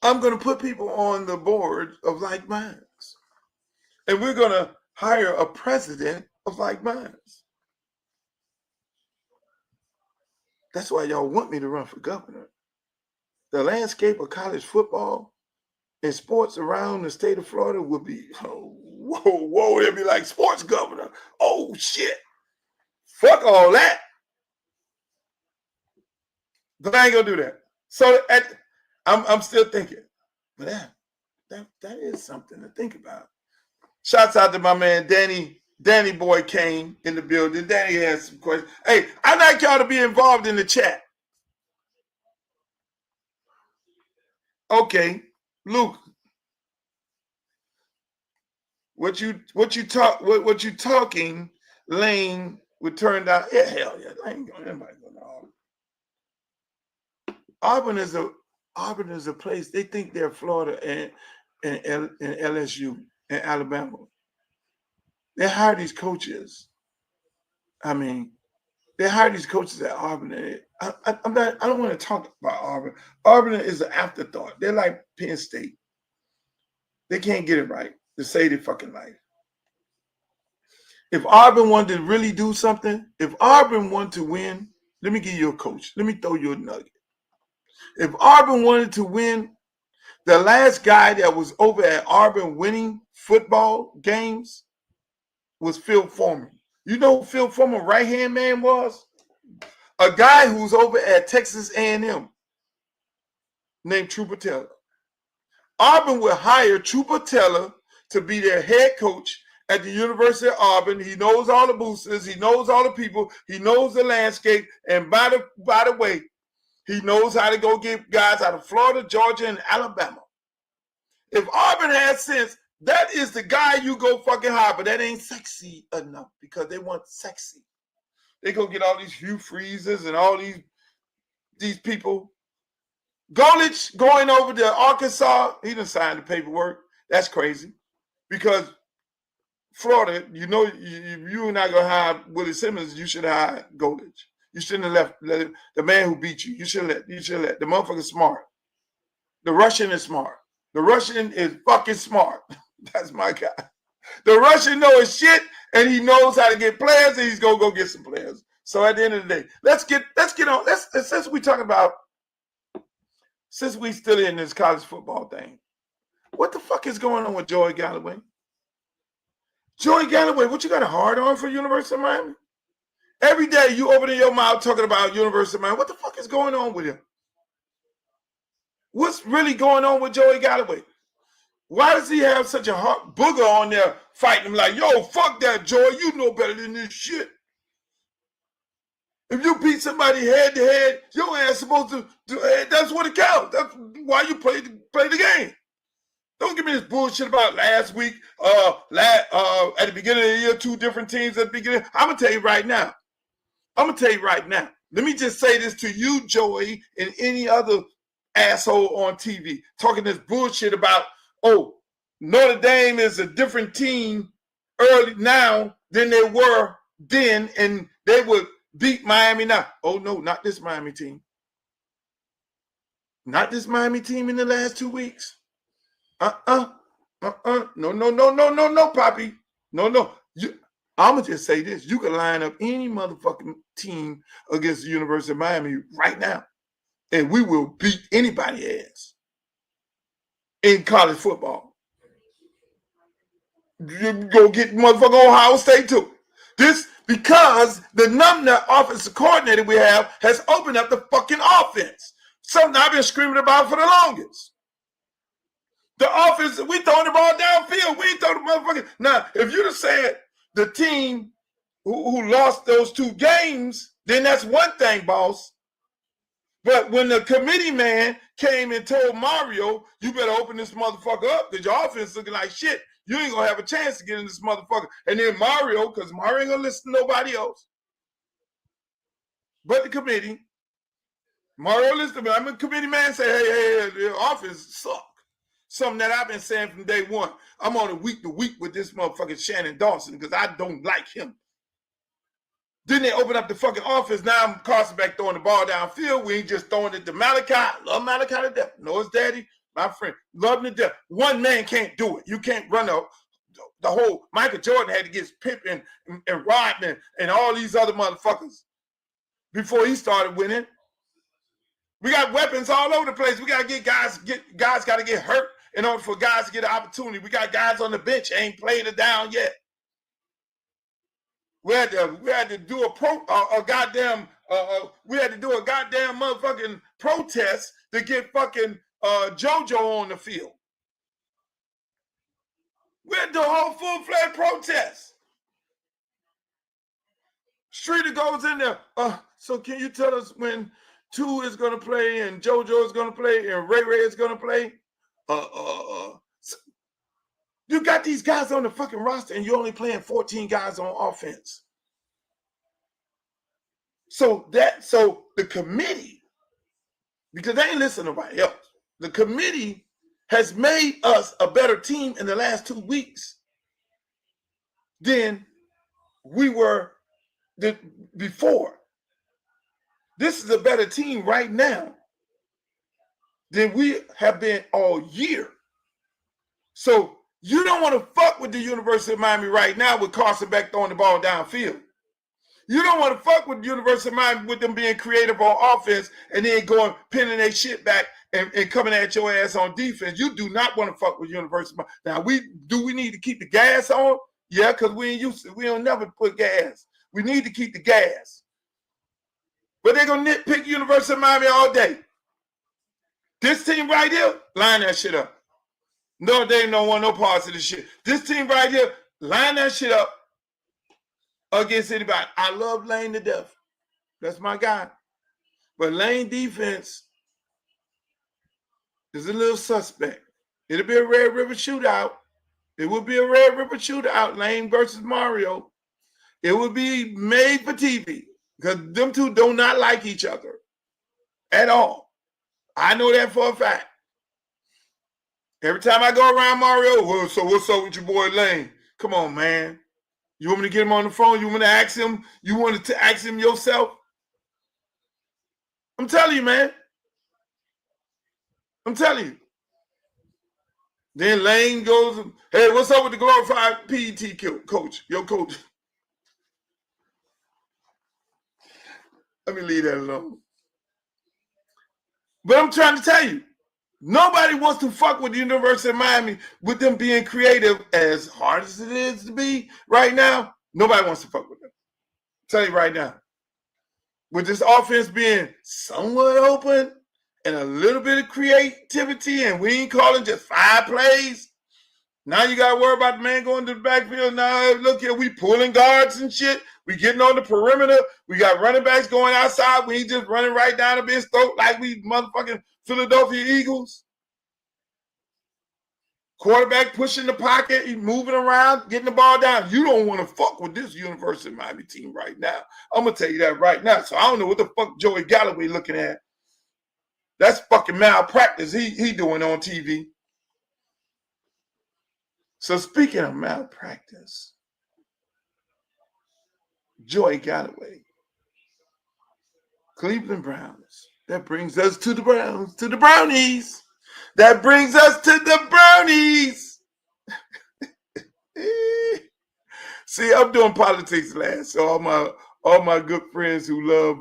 I'm going to put people on the board of like minds. And we're going to hire a president of like minds. That's why y'all want me to run for governor. The landscape of college football and sports around the state of Florida will be, whoa, it'll be like sports governor. Oh, shit. Fuck all that. But I ain't going to do that. So I'm still thinking, but that is something to think about. Shouts out to my man Danny. Danny boy came in the building. Danny has some questions. Hey, I'd like y'all to be involved in the chat. Okay, Luke, what you talking? Lane would turn down. Yeah, hell yeah, Lane going. Everybody going to Auburn. Auburn is a place. They think they're Florida and LSU and Alabama. They hire these coaches. I mean, they hire these coaches at Auburn. I don't want to talk about Auburn. Auburn is an afterthought. They're like Penn State. They can't get it right to save their fucking life. If Auburn wanted to really do something, if Auburn wanted to win, let me give you a coach. Let me throw you a nugget. If Auburn wanted to win, the last guy that was over at Auburn winning football games was Phil Foreman. You know who Phil Foreman right-hand man was? A guy who's over at Texas A&M named Trooper Taylor. Auburn will hire Trooper Taylor to be their head coach at the University of Auburn. He knows all the boosters. He knows all the people. He knows the landscape. And by the way, he knows how to go get guys out of Florida, Georgia, and Alabama. If Auburn has sense, that is the guy you go fucking hire, but that ain't sexy enough because they want sexy. They go get all these Hugh Freezers and all these people. Golich going over to Arkansas, he done signed the paperwork. That's crazy because Florida, you know, you're not going to hire Willie Simmons. You should hire Golich. You shouldn't have let him, the man who beat you. You should let. The motherfucker's smart. The Russian is smart. The Russian is fucking smart. That's my guy. The Russian knows shit, and he knows how to get players, and he's gonna go get some players. So at the end of the day, let's get on. Since we still in this college football thing, what the fuck is going on with Joey Galloway? Joey Galloway, what you got a hard on for University of Miami? Every day you open your mouth talking about University of Miami. What the fuck is going on with him? What's really going on with Joey Galloway? Why does he have such a hard booger on there fighting him like, yo, fuck that, Joey. You know better than this shit. If you beat somebody head to head, your ass supposed to do. That's what it counts. That's why you play the game. Don't give me this bullshit about last week. At the beginning of the year, 2 different teams at the beginning. I'm gonna tell you right now. Let me just say this to you, Joey, and any other asshole on TV talking this bullshit about, oh, Notre Dame is a different team early now than they were then, and they would beat Miami now. Oh, no, not this Miami team. Not this Miami team in the last 2 weeks. No, Poppy. No. I'm going to just say this. You can line up any motherfucking team against the University of Miami right now, and we will beat anybody's ass in college football. You go get motherfucking Ohio State too. This because the Numner offensive coordinator we have has opened up the fucking offense. Something I've been screaming about for the longest. The offense, we throwing the ball downfield. We ain't throwing the motherfucking. Now, if you'd have said the team who lost those 2 games, then that's one thing, boss. But when the committee man came and told Mario, you better open this motherfucker up because your offense looking like shit. You ain't gonna have a chance to get in this motherfucker. And then Mario, because Mario ain't gonna listen to nobody else but the committee. Mario listened to me. I'm a committee man say, hey, the offense suck. Something that I've been saying from day one. I'm on a week to week with this motherfucking Shannon Dawson because I don't like him. Then they open up the fucking offense. Now I'm Carson back throwing the ball downfield. We ain't just throwing it to Malachi. Love Malachi to death. Know his daddy, my friend. Love him to death. One man can't do it. You can't run the whole. Michael Jordan had to get Pippen and Rodman and all these other motherfuckers before he started winning. We got weapons all over the place. We got to get guys got to get hurt in order for guys to get an opportunity. We got guys on the bench ain't played it down yet. We had to do a goddamn motherfucking protest to get fucking JoJo on the field. We had to do a whole full-fledged protest. Streeter goes in there. So can you tell us when 2 is gonna play and JoJo is gonna play and Ray is gonna play? You got these guys on the fucking roster and you're only playing 14 guys on offense. So the committee, because they ain't listening to nobody else, the committee has made us a better team in the last 2 weeks than we were before. This is a better team right now than we have been all year. So you don't want to fuck with the University of Miami right now with Carson Beck throwing the ball downfield. You don't want to fuck with the University of Miami with them being creative on offense and then going, pinning their shit back and coming at your ass on defense. You do not want to fuck with University of Miami. Now, we need to keep the gas on? Yeah, because we ain't used to. We don't never put gas. We need to keep the gas. But they're going to nitpick University of Miami all day. This team right here, line that shit up. No, they don't want no parts of this shit. This team right here, line that shit up against anybody. I love Lane to death. That's my guy. But Lane defense is a little suspect. It'll be a Red River shootout. It will be a Red River shootout, Lane versus Mario. It will be made for TV because them two do not like each other at all. I know that for a fact. Every time I go around Mario, well, so what's up with your boy Lane? Come on, man. You want me to get him on the phone? You want to ask him? You want to ask him yourself? I'm telling you, man. I'm telling you. Then Lane goes, hey, what's up with the glorified PET coach? Your coach. Let me leave that alone. But I'm trying to tell you, nobody wants to fuck with the University of Miami with them being creative as hard as it is to be right now. Nobody wants to fuck with them. I'll tell you right now. With this offense being somewhat open and a little bit of creativity, and we ain't calling just 5 plays. Now you got to worry about the man going to the backfield. Now, look here, we pulling guards and shit. We getting on the perimeter. We got running backs going outside. We ain't just running right down a bit's throat like we motherfucking Philadelphia Eagles. Quarterback pushing the pocket, he's moving around, getting the ball down. You don't want to fuck with this University of Miami team right now. I'm going to tell you that right now. So I don't know what the fuck Joey Galloway looking at. That's fucking malpractice he doing on TV. So speaking of malpractice, Joey Galloway, Cleveland Browns. That brings us to the Browns, to the Brownies. That brings us to the Brownies. See, I'm doing politics last. So all my good friends who love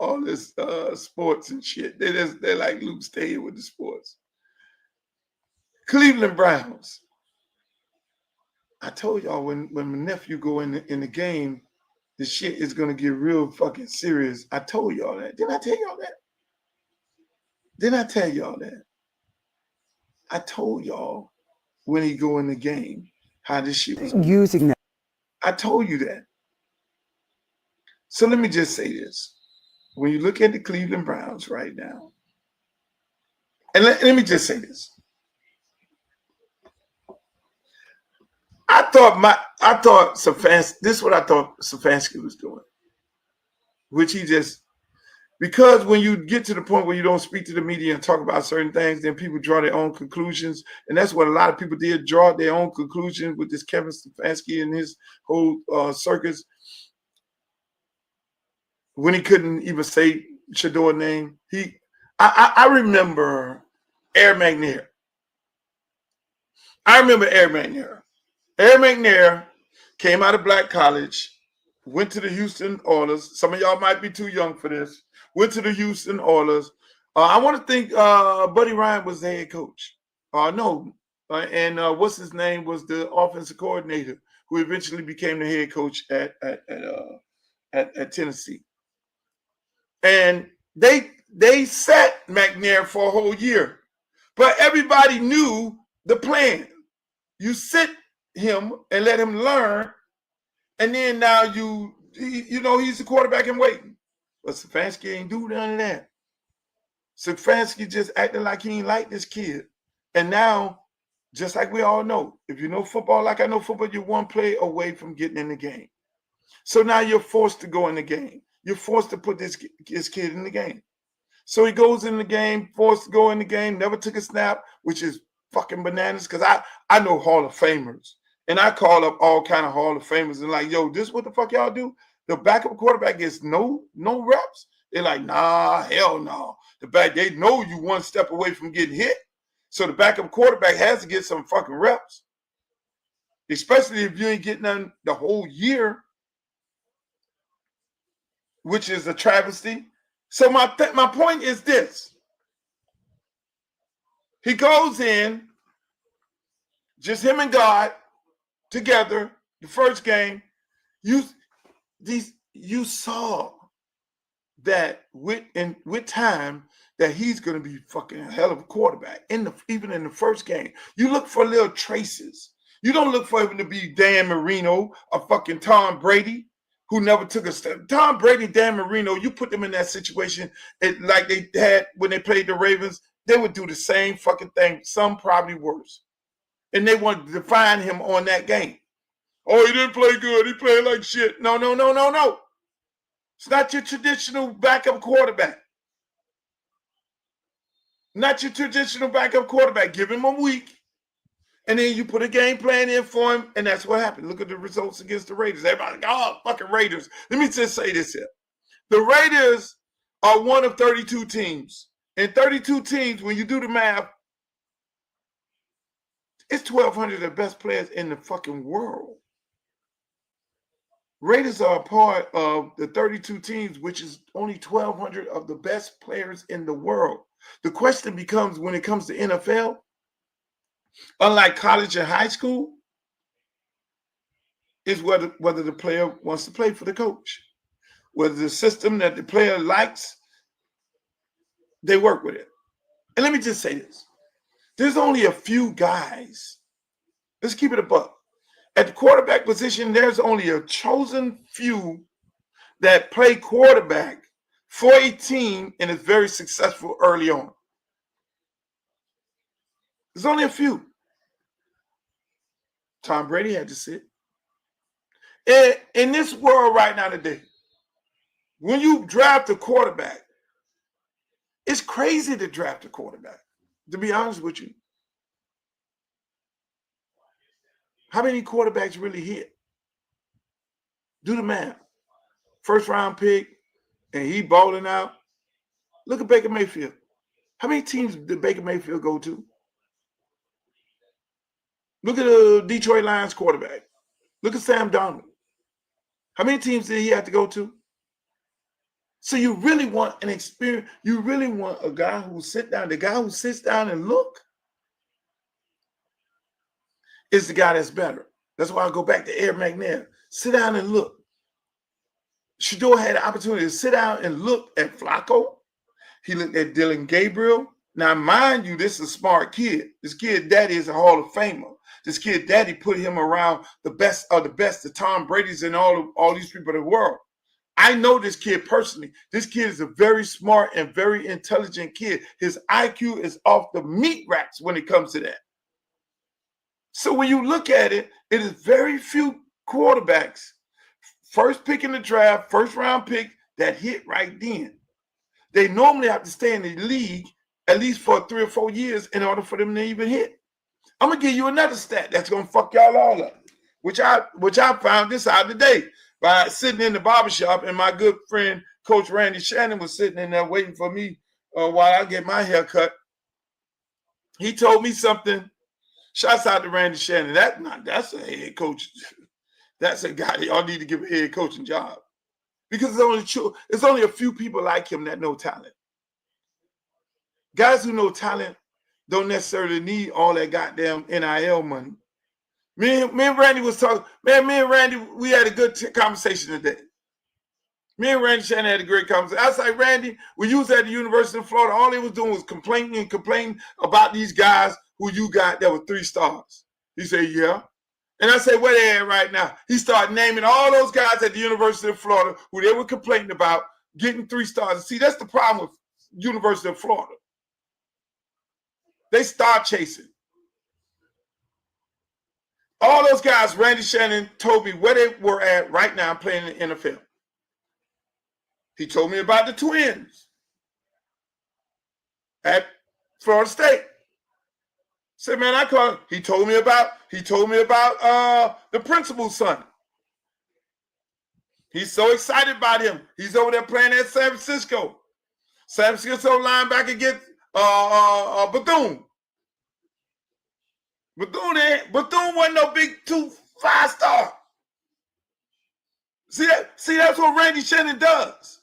all this sports and shit. They're like Luke staying with the sports. Cleveland Browns. I told y'all when my nephew go in the game, the shit is gonna get real fucking serious. I told y'all that. Didn't I tell y'all that? Didn't I tell y'all that? I told y'all when he go in the game how this shit was using that. I told you that. So let me just say this. When you look at the Cleveland Browns right now, and let me just say this. I thought Stefanski, this is what I thought Stefanski was doing, which he just, because when you get to the point where you don't speak to the media and talk about certain things, then people draw their own conclusions. And that's what a lot of people did, draw their own conclusions with this Kevin Stefanski and his whole circus. When he couldn't even say Shadour's name, I remember Air McNair. Air McNair came out of Black College, went to the Houston Oilers. Some of y'all might be too young for this. Went to the Houston Oilers. I want to think Buddy Ryan was the head coach. And what's his name was the offensive coordinator who eventually became the head coach at Tennessee. And they sat McNair for a whole year, but everybody knew the plan. You sit him and let him learn, and then now he's the quarterback in waiting. But Stefanski ain't do none of that. Stefanski just acting like he ain't like this kid. And now, just like we all know, if you know football like I know football, you're one play away from getting in the game. So now you're forced to go in the game. You're forced to put this kid in the game. So he goes in the game, forced to go in the game, never took a snap, which is fucking bananas, because I know Hall of Famers. And I call up all kind of Hall of Famers and like, yo, this what the fuck y'all do? The backup quarterback gets no reps? They're like, nah, hell no. They know you one step away from getting hit. So the backup quarterback has to get some fucking reps. Especially if you ain't getting none the whole year, which is a travesty. So my point is this. He goes in, just him and God together, the first game. You saw that with time that he's going to be fucking a hell of a quarterback even in the first game. You look for little traces. You don't look for him to be Dan Marino or fucking Tom Brady, who never took a step. Tom Brady, Dan Marino, you put them in that situation like they had when they played the Ravens, they would do the same fucking thing, some probably worse. And they wanted to define him on that game. Oh, he didn't play good. He played like shit. No. It's not your traditional backup quarterback. Not your traditional backup quarterback. Give him a week, and then you put a game plan in for him, and that's what happened. Look at the results against the Raiders. Everybody like, oh, fucking Raiders. Let me just say this here. The Raiders are one of 32 teams. And 32 teams, when you do the math, it's 1,200 of the best players in the fucking world. Raiders are a part of the 32 teams, which is only 1,200 of the best players in the world. The question becomes, when it comes to NFL, unlike college and high school, is whether the player wants to play for the coach. Whether the system that the player likes, they work with it. And let me just say this. There's only a few guys. Let's keep it a buck. At the quarterback position, there's only a chosen few that play quarterback for a team and is very successful early on. There's only a few. Tom Brady had to sit. In this world right now today, when you draft a quarterback, it's crazy to draft a quarterback, to be honest with you. How many quarterbacks really hit? Do the math. First round pick, and he balling out. Look at Baker Mayfield. How many teams did Baker Mayfield go to? Look at the Detroit Lions quarterback. Look at Sam Darnold. How many teams did he have to go to? So you really want an experience. You really want a guy who sit down. The guy who sits down and look is the guy that's better. That's why I go back to Air McNair. Sit down and look. Shador had the opportunity to sit down and look at Flacco. He looked at Dylan Gabriel. Now, mind you, this is a smart kid. This kid daddy is a Hall of Famer. This kid daddy put him around the best of the best, the Tom Brady's and all these people in the world. I know this kid personally. This kid is a very smart and very intelligent kid. His IQ is off the meat racks when it comes to that. So when you look at it, it is very few quarterbacks, first pick in the draft, first round pick, that hit right then. They normally have to stay in the league at least for 3 or 4 years in order for them to even hit. I'm gonna give you another stat that's gonna fuck y'all all up, which I found this out today by sitting in the barbershop, and my good friend Coach Randy Shannon was sitting in there waiting for me while I get my hair cut. He told me something. Shouts out to Randy Shannon. That's a head coach. That's a guy y'all need to give a head coaching job, because it's only a few people like him that know talent. Guys who know talent don't necessarily need all that goddamn NIL money. Me and Randy was talking. Man, me and Randy, we had a good conversation today. Me and Randy Shannon had a great conversation. I was like, Randy, when you was at the University of Florida, all they was doing was complaining about these guys who you got that were 3 stars. He said, yeah. And I said, where they at right now? He started naming all those guys at the University of Florida who they were complaining about getting 3 stars. And see, that's the problem with University of Florida. They star chasing. All those guys, Randy Shannon told me where they were at right now playing in the NFL. He told me about the twins at Florida State. Said, man, he told me about the principal's son. He's so excited about him. He's over there playing at San Francisco. San Francisco linebacker against Bethune. Bethune wasn't no big 5-star. See, that's what Randy Shannon does.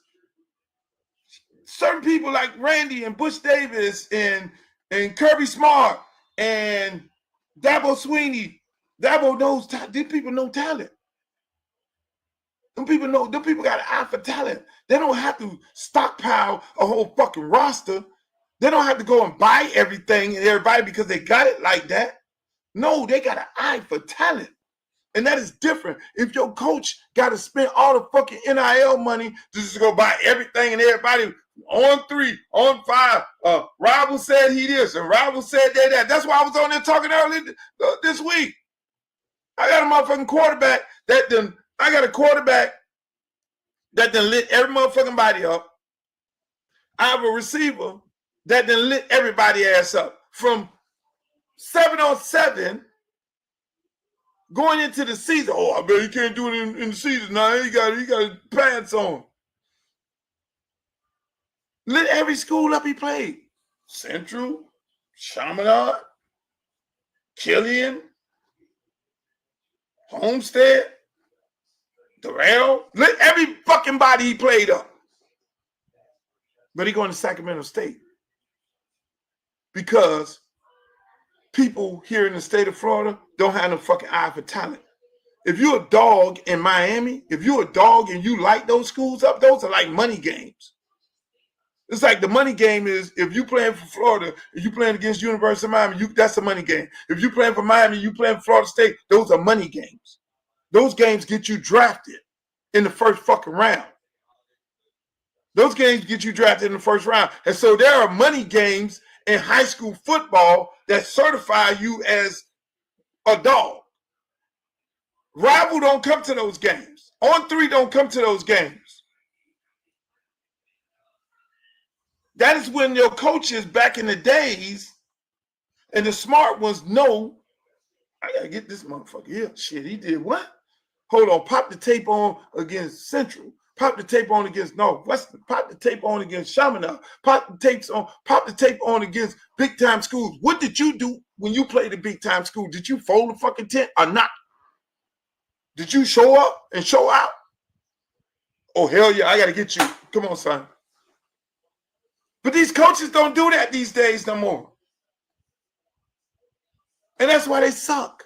Certain people like Randy and Bush Davis and Kirby Smart and Dabo Sweeney. Dabo knows these people know talent. Them people got an eye for talent. They don't have to stockpile a whole fucking roster. They don't have to go and buy everything and everybody because they got it like that. No, they got an eye for talent. And that is different. If your coach got to spend all the fucking NIL money to just go buy everything and everybody on 3, on 5, Rival said he this and Rival said that. That's why I was on there talking earlier this week. I got a motherfucking quarterback that done lit every motherfucking body up. I have a receiver that done lit everybody ass up. From 7-on-7 going into the season. Oh, I bet he can't do it in the season now. He got pants on. Lit every school up he played. Central, Chaminade, Killian, Homestead, Doral. Lit every fucking body he played up. But he going to Sacramento State. Because people here in the state of Florida don't have no fucking eye for talent. If you're a dog in Miami, if you're a dog and you light those schools up, those are like money games. It's like the money game is if you playing for Florida, if you playing against University of Miami, that's a money game. If you playing for Miami, you playing for Florida State, those are money games. Those games get you drafted in the first fucking round. Those games get you drafted in the first round. And so there are money games in high school football that certify you as a dog. Rival don't come to those games. On 3 don't come to those games. That is when your coaches back in the days and the smart ones know, I gotta get this motherfucker here. Shit, he did what? Hold on, pop the tape on against Central. Pop the tape on against Northwestern. Pop the tape on against Chaminade. Pop the tape on against big time schools. What did you do when you played a big time school? Did you fold the fucking tent or not? Did you show up and show out? Oh, hell yeah, I gotta get you. Come on, son. But these coaches don't do that these days no more. And that's why they suck.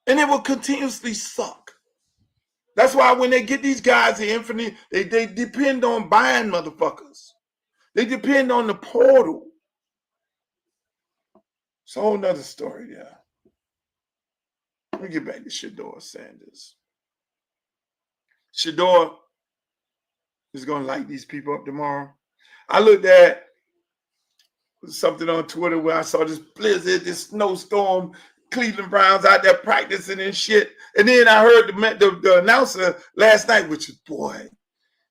And they will continuously suck. That's why when they get these guys in Infinity, they depend on buying motherfuckers. They depend on the portal. It's a whole nother story there. Let me get back to Shedeur Sanders. Shedeur is going to light these people up tomorrow. I looked at something on Twitter where I saw this blizzard, this snowstorm, Cleveland Browns out there practicing and shit. And then I heard the announcer last night, which is, boy,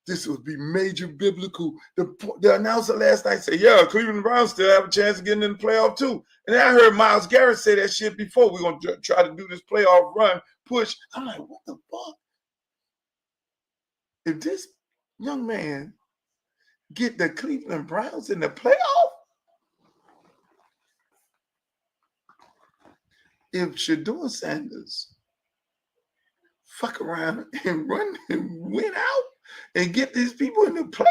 this would be major biblical. The announcer last night said, yeah, Cleveland Browns still have a chance of getting in the playoff too. And then I heard Myles Garrett say that shit before. We're going to try to do this playoff run, push. I'm like, what the fuck? If this young man get the Cleveland Browns in the playoff, if Shedeur Sanders fuck around and run and win out and get these people in the playoff,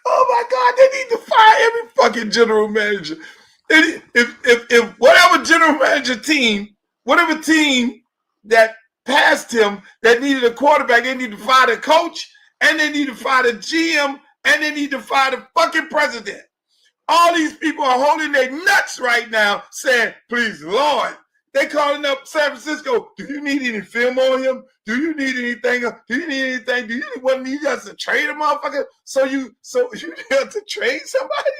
oh my God, they need to fire every fucking general manager. If whatever general manager team, whatever team that passed him that needed a quarterback, they need to fire the coach, and they need to fire the GM, and they need to fire the fucking president. All these people are holding their nuts right now saying, please, Lord. They calling up San Francisco. Do you need any film on him? Do you need anything? Do you need anything? Do you need us to trade a motherfucker? So you have to trade somebody?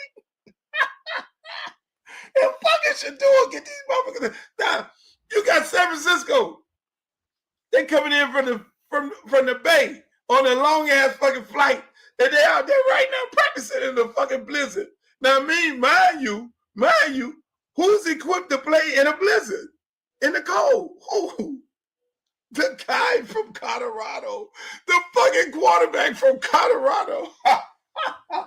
And fucking Shedeur get these motherfuckers. Now, you got San Francisco. They coming in from the Bay on a long ass fucking flight. And they out there right now practicing in the fucking blizzard. Now, mind you, who's equipped to play in a blizzard? In the cold? Who? The guy from Colorado. The fucking quarterback from Colorado. Oh,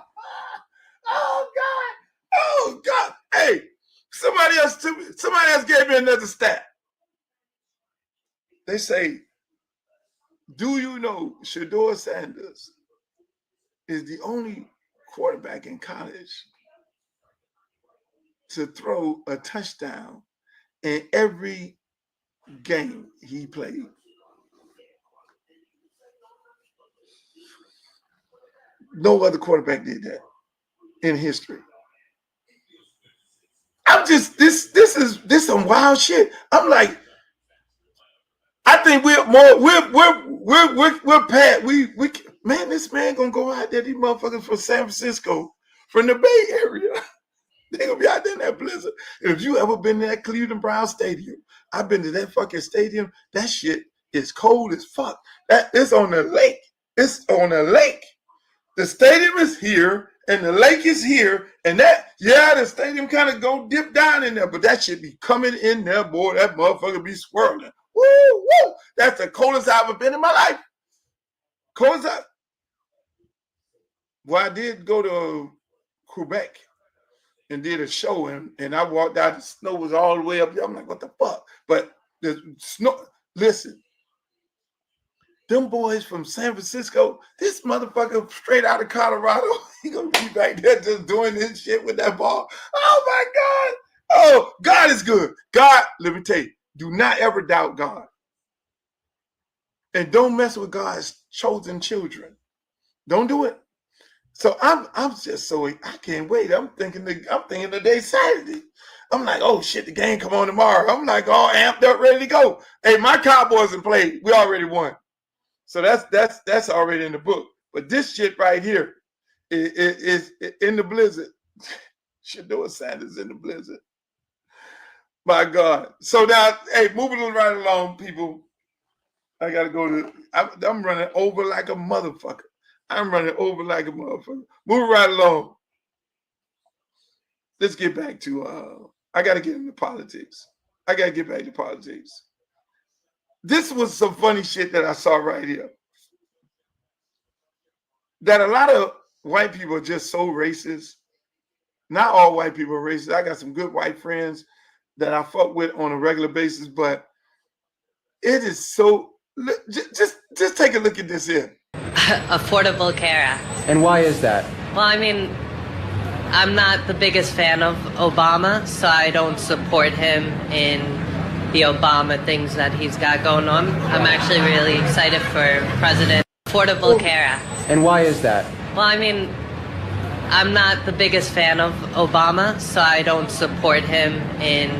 God. Oh, God. Hey, somebody else gave me another stat. They say, do you know Shedeur Sanders is the only quarterback in college to throw a touchdown in every game he played? No other quarterback did that in history. I'm just this is some wild shit. I'm like, I think we're past. Man, this man gonna go out there. These motherfuckers from San Francisco, from the Bay Area, they gonna be out there in that blizzard. And if you ever been to that Cleveland Browns stadium, I've been to that fucking stadium. That shit is cold as fuck. It's on the lake. It's on the lake. The stadium is here and the lake is here. And the stadium kind of go dip down in there, but that shit be coming in there, boy. That motherfucker be swirling. Woo, woo. That's the coldest I've ever been in my life. Coldest Well, I did go to Quebec and did a show, and I walked out, the snow was all the way up there. I'm like, what the fuck? But the snow, listen, them boys from San Francisco, this motherfucker straight out of Colorado, he gonna be back there just doing this shit with that ball. Oh my God. Oh, God is good. God, let me tell you, do not ever doubt God. And don't mess with God's chosen children. Don't do it. So I'm just so I can't wait. I'm thinking the day Saturday. I'm like, oh shit, the game come on tomorrow. I'm like all amped up, ready to go. Hey, my Cowboys have played. We already won. So that's already in the book. But this shit right here is in the blizzard. Shedeur Sanders in the blizzard. My God. So now, hey, moving right along, people. I gotta go to. I'm running over like a motherfucker. Moving right along. Let's get back to. I gotta get into politics. This was some funny shit that I saw right here. That a lot of white people are just so racist. Not all white people are racist. I got some good white friends that I fuck with on a regular basis, but it is so. Just take a look at this here. Affordable Care Act. And why is that? Well, I mean, I'm not the biggest fan of Obama, so I don't support him in the Obama things that he's got going on. I'm actually really excited for President Affordable Care Act. And why is that? Well, I mean, I'm not the biggest fan of Obama, so I don't support him in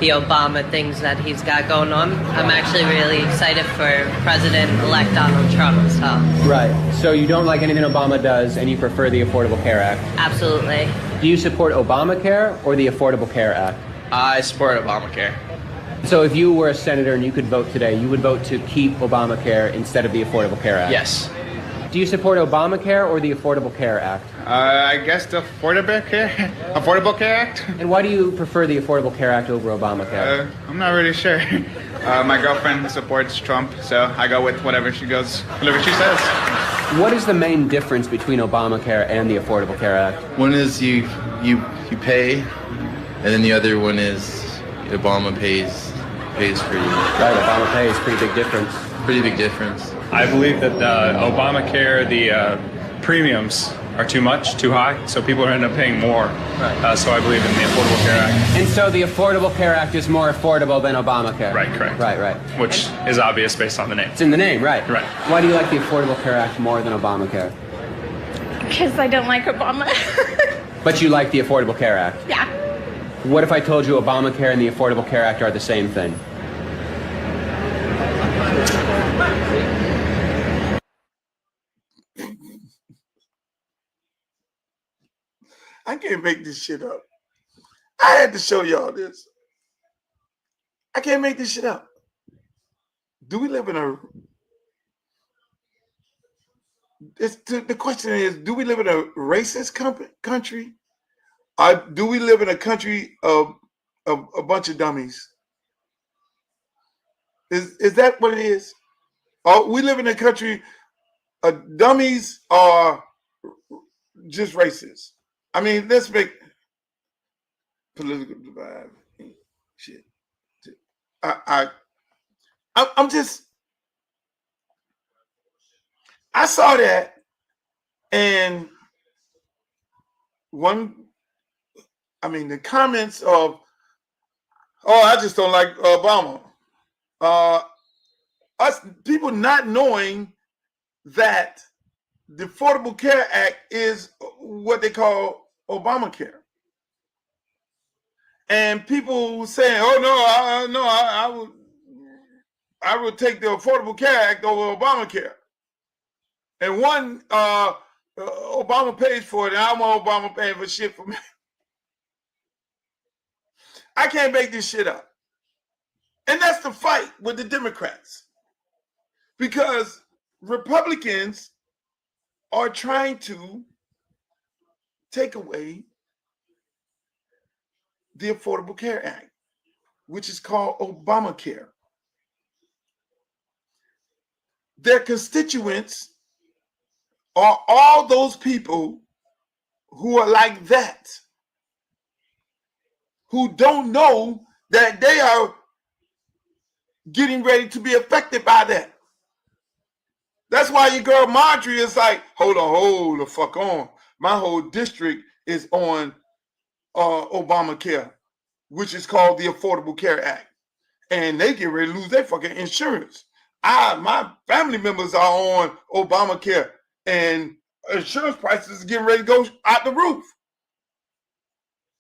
the Obama things that he's got going on. I'm actually really excited for President-elect Donald Trump. So. Right. So you don't like anything Obama does, and you prefer the Affordable Care Act. Absolutely. Do you support Obamacare or the Affordable Care Act? I support Obamacare. So if you were a senator and you could vote today, you would vote to keep Obamacare instead of the Affordable Care Act? Yes. Do you support Obamacare or the Affordable Care Act? I guess the Affordable Care Act? And why do you prefer the Affordable Care Act over Obamacare? I'm not really sure. My girlfriend supports Trump, so I go with whatever she says. What is the main difference between Obamacare and the Affordable Care Act? One is you pay, and then the other one is Obama pays for you. Right, Obama pays, pretty big difference. Pretty big difference. I believe that Obamacare, the premiums are too high, so people end up paying more. Right. So I believe in the Affordable Care Act. And so the Affordable Care Act is more affordable than Obamacare? Right, correct. Right. Which is obvious based on the name. It's in the name, right. Right. Why do you like the Affordable Care Act more than Obamacare? Because I don't like Obama. But you like the Affordable Care Act? Yeah. What if I told you Obamacare and the Affordable Care Act are the same thing? I can't make this shit up. I had to show y'all this. I can't make this shit up. Do we live in a... The question is, do we live in a racist country? Or do we live in a country of a bunch of dummies? Is that what it is? Or we live in a country of dummies or just racist? I mean, let's make political divide. Shit. I'm just... I saw that, and the comments of, I just don't like Obama. Us people not knowing that the Affordable Care Act is what they call Obamacare. And people saying, I would take the Affordable Care Act over Obamacare. And one, Obama pays for it, and I want Obama paying for shit for me. I can't make this shit up. And that's the fight with the Democrats. Because Republicans are trying to take away the Affordable Care Act, which is called Obamacare. Their constituents are all those people who are like that, who don't know that they are getting ready to be affected by that. That's why your girl Marjorie is like, hold the fuck on. My whole district is on Obamacare, which is called the Affordable Care Act. And they get ready to lose their fucking insurance. My family members are on Obamacare, and insurance prices are getting ready to go out the roof.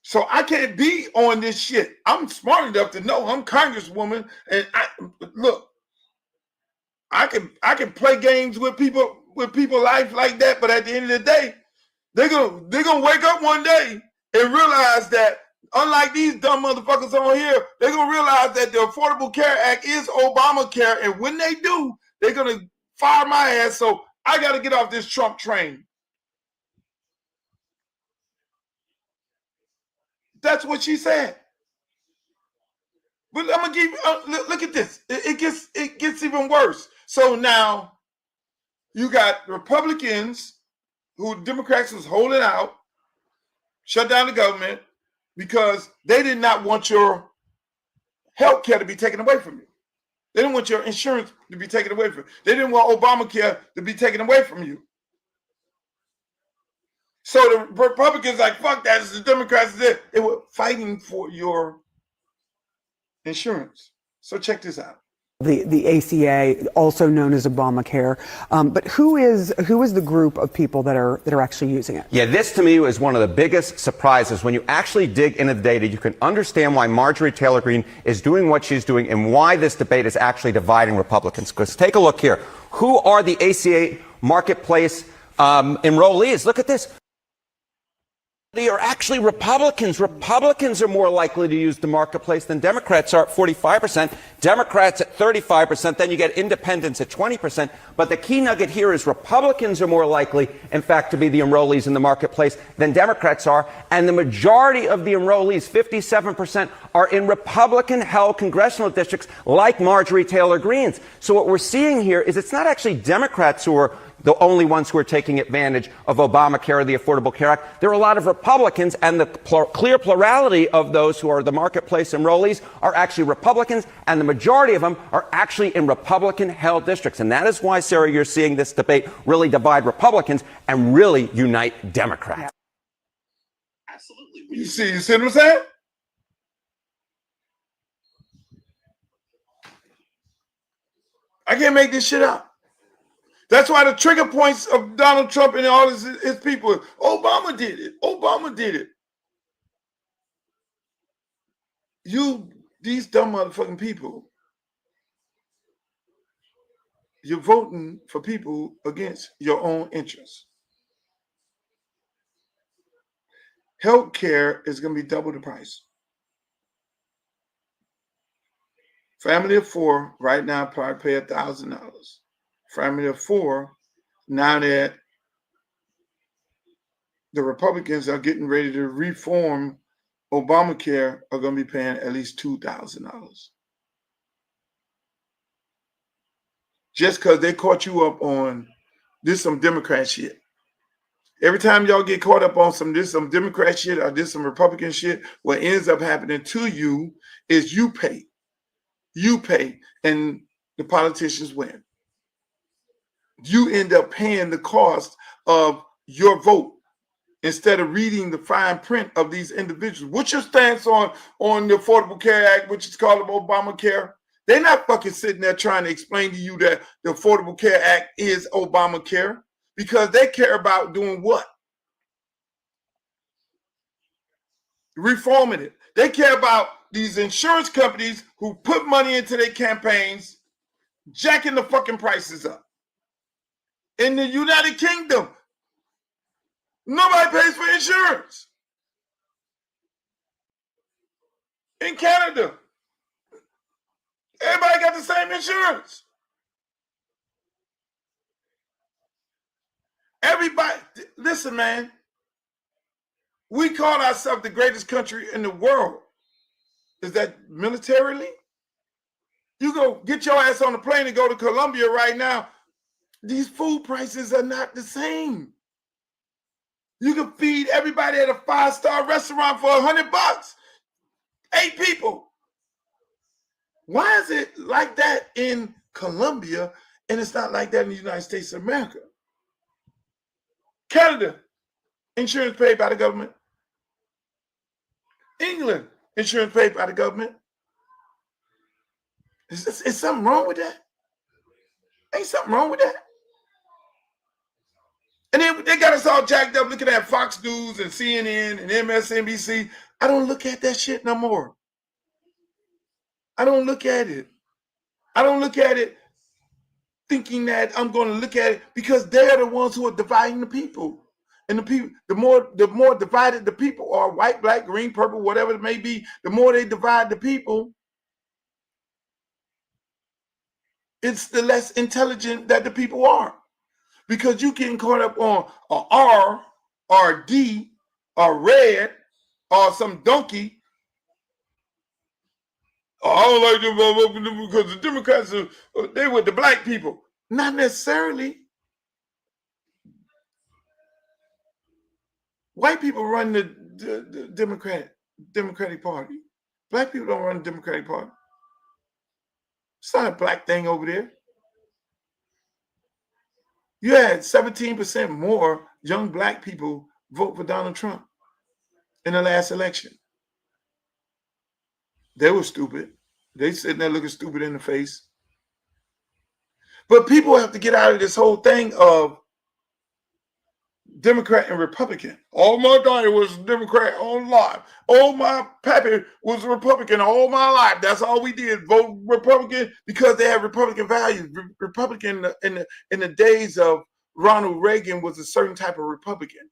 So I can't be on this shit. I'm smart enough to know I'm Congresswoman, and I can play games with people life like that, but at the end of the day, they're gonna wake up one day and realize that unlike these dumb motherfuckers on here, they're gonna realize that the Affordable Care Act is Obamacare, and when they do, they're gonna fire my ass. So I gotta get off this Trump train. That's what she said. But I'm gonna give you look at this. It gets even worse. So now you got Republicans who Democrats was holding out, shut down the government because they did not want your health care to be taken away from you. They didn't want your insurance to be taken away from you. They didn't want Obamacare to be taken away from you. So the Republicans like, fuck that. The Democrats did. They were fighting for your insurance. So check this out. the ACA, also known as Obamacare. But who is the group of people that are actually using it? Yeah, this to me was one of the biggest surprises. When you actually dig into the data, you can understand why Marjorie Taylor Greene is doing what she's doing and why this debate is actually dividing Republicans. Because take a look here. Who are the ACA marketplace enrollees? Look at this. They are actually Republicans. Republicans are more likely to use the marketplace than Democrats are at 45%. Democrats at 35%. Then you get independents at 20%. But the key nugget here is Republicans are more likely, in fact, to be the enrollees in the marketplace than Democrats are. And the majority of the enrollees, 57%, are in Republican-held congressional districts like Marjorie Taylor Greene's. So what we're seeing here is it's not actually Democrats who are the only ones who are taking advantage of Obamacare or the Affordable Care Act. There are a lot of Republicans, and the clear plurality of those who are the marketplace enrollees are actually Republicans, and the majority of them are actually in Republican-held districts. And that is why, Sarah, you're seeing this debate really divide Republicans and really unite Democrats. Absolutely. You see what I'm saying? I can't make this shit up. That's why the trigger points of Donald Trump and all his people, Obama did it. Obama did it. These dumb motherfucking people, you're voting for people against your own interests. Health care is going to be double the price. Family of four right now probably pay $1,000. Family of four, now that the Republicans are getting ready to reform Obamacare, are going to be paying at least $2,000. Just because they caught you up on this some Democrat shit. Every time y'all get caught up on some Democrat shit or this some Republican shit, what ends up happening to you is you pay. You pay, and the politicians win. You end up paying the cost of your vote instead of reading the fine print of these individuals. What's your stance on the Affordable Care Act, which is called Obamacare? They're not fucking sitting there trying to explain to you that the Affordable Care Act is Obamacare, because they care about doing what? Reforming it. They care about these insurance companies who put money into their campaigns, jacking the fucking prices up. In the United Kingdom, nobody pays for insurance. In Canada, everybody got the same insurance. Everybody, listen, man. We call ourselves the greatest country in the world. Is that militarily? You go get your ass on a plane and go to Colombia right now. These food prices are not the same. You can feed everybody at a 5-star restaurant for $100. 8 people. Why is it like that in Colombia and it's not like that in the United States of America? Canada, insurance paid by the government. England, insurance paid by the government. Is something wrong with that? Ain't something wrong with that? And then they got us all jacked up looking at Fox News and CNN and MSNBC. I don't look at that shit no more. I don't look at it. I don't look at it thinking that I'm going to look at it, because they're the ones who are dividing the people. And the people, the more divided the people are, white, black, green, purple, whatever it may be, the more they divide the people, it's the less intelligent that the people are. Because you getting caught up on a R or a D or red or some donkey. Oh, I don't like them because the Democrats they with the black people. Not necessarily. White people run the Democratic Party. Black people don't run the Democratic Party. It's not a black thing over there. You had 17% more young black people vote for Donald Trump in the last election. They were stupid. They sitting there looking stupid in the face. But people have to get out of this whole thing of Democrat and Republican. All my daddy was Democrat all life. All my pappy was a Republican all my life. That's all we did, vote Republican because they have Republican values. Republican in the days of Ronald Reagan was a certain type of Republican.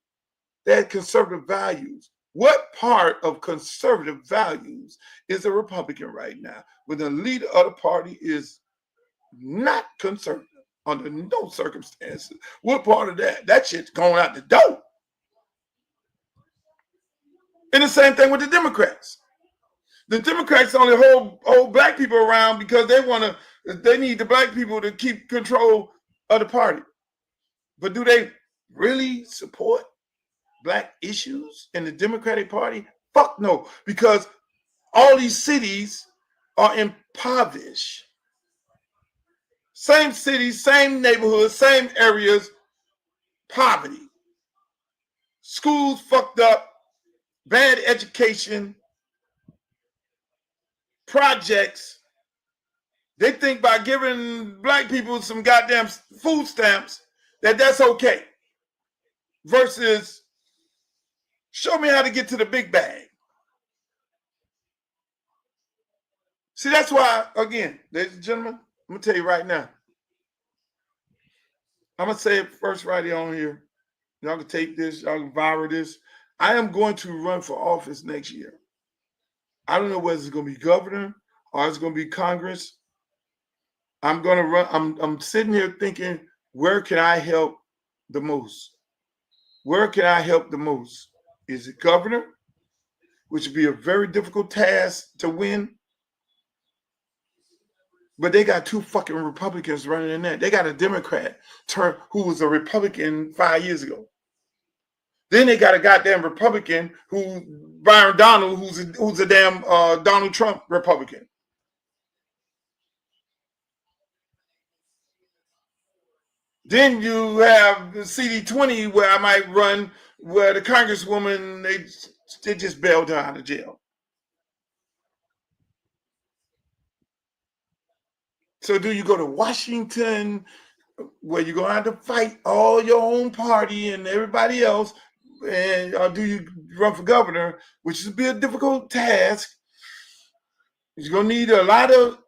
They had conservative values. What part of conservative values is a Republican right now when the leader of the party is not conservative under no circumstances? What part of that? That shit's going out the door. And the same thing with the Democrats. The Democrats only hold black people around because they need the black people to keep control of the party. But do they really support black issues in the Democratic Party? Fuck no, because all these cities are impoverished. Same cities, same neighborhoods, same areas, poverty. Schools fucked up, bad education, projects. They think by giving black people some goddamn food stamps that's okay. Versus show me how to get to the big bag. See, that's why, again, ladies and gentlemen, I'm going to tell you right now. I'm going to say it first right here on here. Y'all can take this. Y'all can viral this. I am going to run for office next year. I don't know whether it's going to be governor or it's going to be Congress. I'm going to run. I'm sitting here thinking, where can I help the most? Where can I help the most? Is it governor, which would be a very difficult task to win? But they got two fucking Republicans running in there. They got a Democrat who was a Republican 5 years ago. Then they got a goddamn Republican Byron Donald, who's a damn Donald Trump Republican. Then you have the CD20 where I might run, where the Congresswoman, they just bailed her out of jail. So do you go to Washington, where you're going to have to fight all your own party and everybody else, or do you run for governor, which is be a difficult task? You're going to need a lot of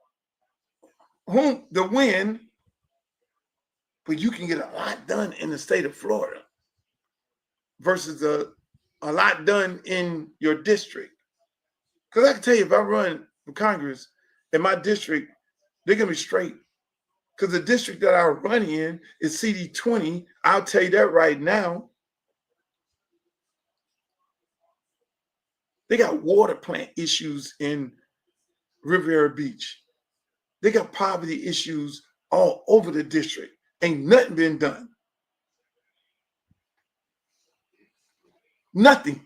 whom to win, but you can get a lot done in the state of Florida versus a lot done in your district. Because I can tell you, if I run for Congress in my district, they're going to be straight. Because the district that I run in is CD20. I'll tell you that right now. They got water plant issues in Riviera Beach. They got poverty issues all over the district. Ain't nothing been done. Nothing.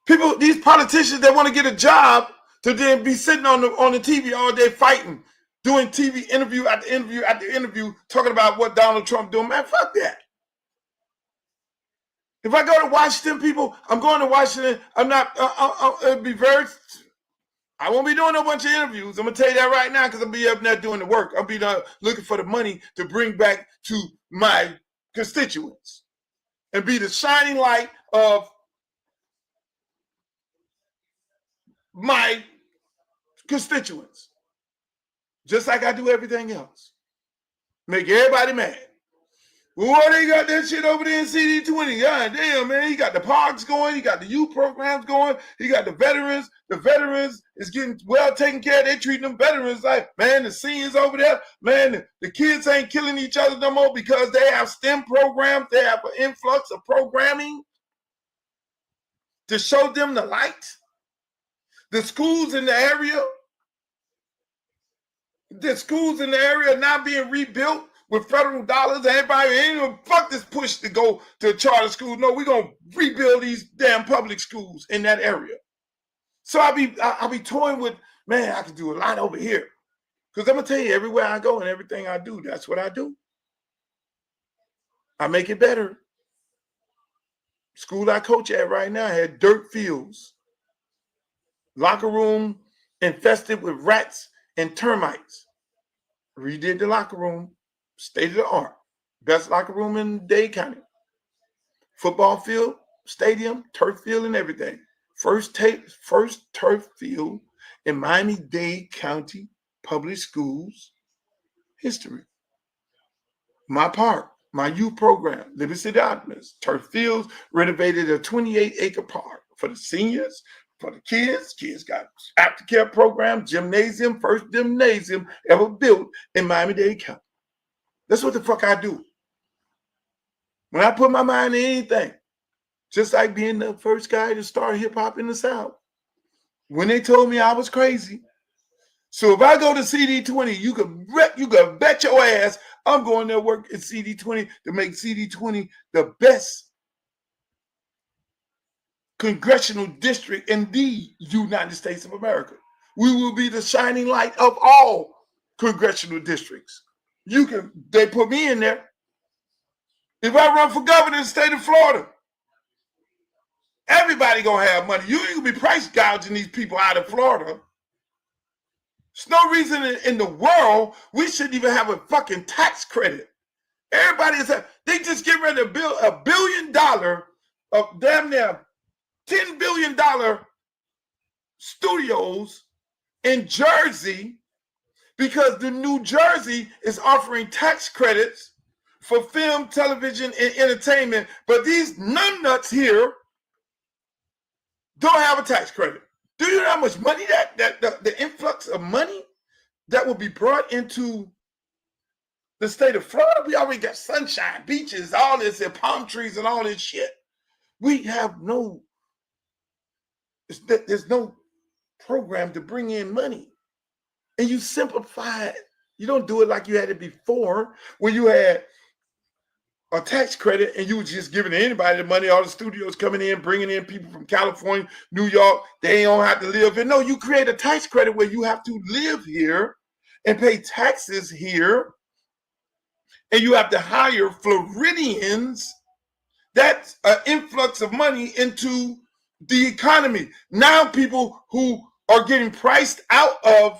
People, these politicians that want to get a job to then be sitting on the TV all day fighting, doing TV interview after interview after interview, talking about what Donald Trump doing. Man, fuck that. If I go to Washington, people, I'm going to Washington. I'm not, it'll be very, I won't be doing a bunch of interviews. I'm going to tell you that right now because I'll be up there doing the work. I'll be looking for the money to bring back to my constituents and be the shining light of my constituents, just like I do everything else. Make everybody mad. Well, they got that shit over there in CD20. God damn, man. He got the parks going. He got the youth programs going. He got the veterans. The veterans is getting well taken care of. They treating them veterans like, man, the seniors over there, man, the kids ain't killing each other no more because they have STEM programs. They have an influx of programming to show them the light. The schools in the area are now being rebuilt with federal dollars. Everybody ain't gonna fuck this push to go to charter schools. No, we're gonna rebuild these damn public schools in that area. So I'll be toying with, man, I can do a lot over here. Because I'm gonna tell you, everywhere I go and everything I do, that's what I do. I make it better. School I coach at right now had dirt fields. Locker room infested with rats and termites. Redid the locker room, state of the art. Best locker room in Dade County. Football field, stadium, turf field, and everything. First turf field in Miami-Dade County Public Schools history. My park, my youth program, Liberty City Optimists, turf fields, renovated a 28-acre park for the seniors, for the kids. Kids got aftercare program, gymnasium, first gymnasium ever built in Miami-Dade County. That's what the fuck I do. When I put my mind in anything, just like being the first guy to start hip hop in the South, when they told me I was crazy. So if I go to CD20, you can bet your ass I'm going there work at CD20 to make CD20 the best congressional district in the United States of America. We will be the shining light of all congressional districts. They put me in there. If I run for governor in the state of Florida, everybody gonna have money. You ain't gonna be price gouging these people out of Florida. There's no reason in the world we shouldn't even have a fucking tax credit. Everybody they just get ready to build $1 billion of damn near $10 billion studios in Jersey because the New Jersey is offering tax credits for film, television, and entertainment, but these numbnuts here don't have a tax credit. Do you know how much money the influx of money that will be brought into the state of Florida? We already got sunshine, beaches, all this, and palm trees and all this shit. We have there's no program to bring in money. And you simplify it. You don't do it like you had it before, where you had a tax credit and you were just giving anybody the money, all the studios coming in, bringing in people from California, New York, they don't have to live here. No, you create a tax credit where you have to live here and pay taxes here, and you have to hire Floridians. That's an influx of money into the economy. Now people who are getting priced out of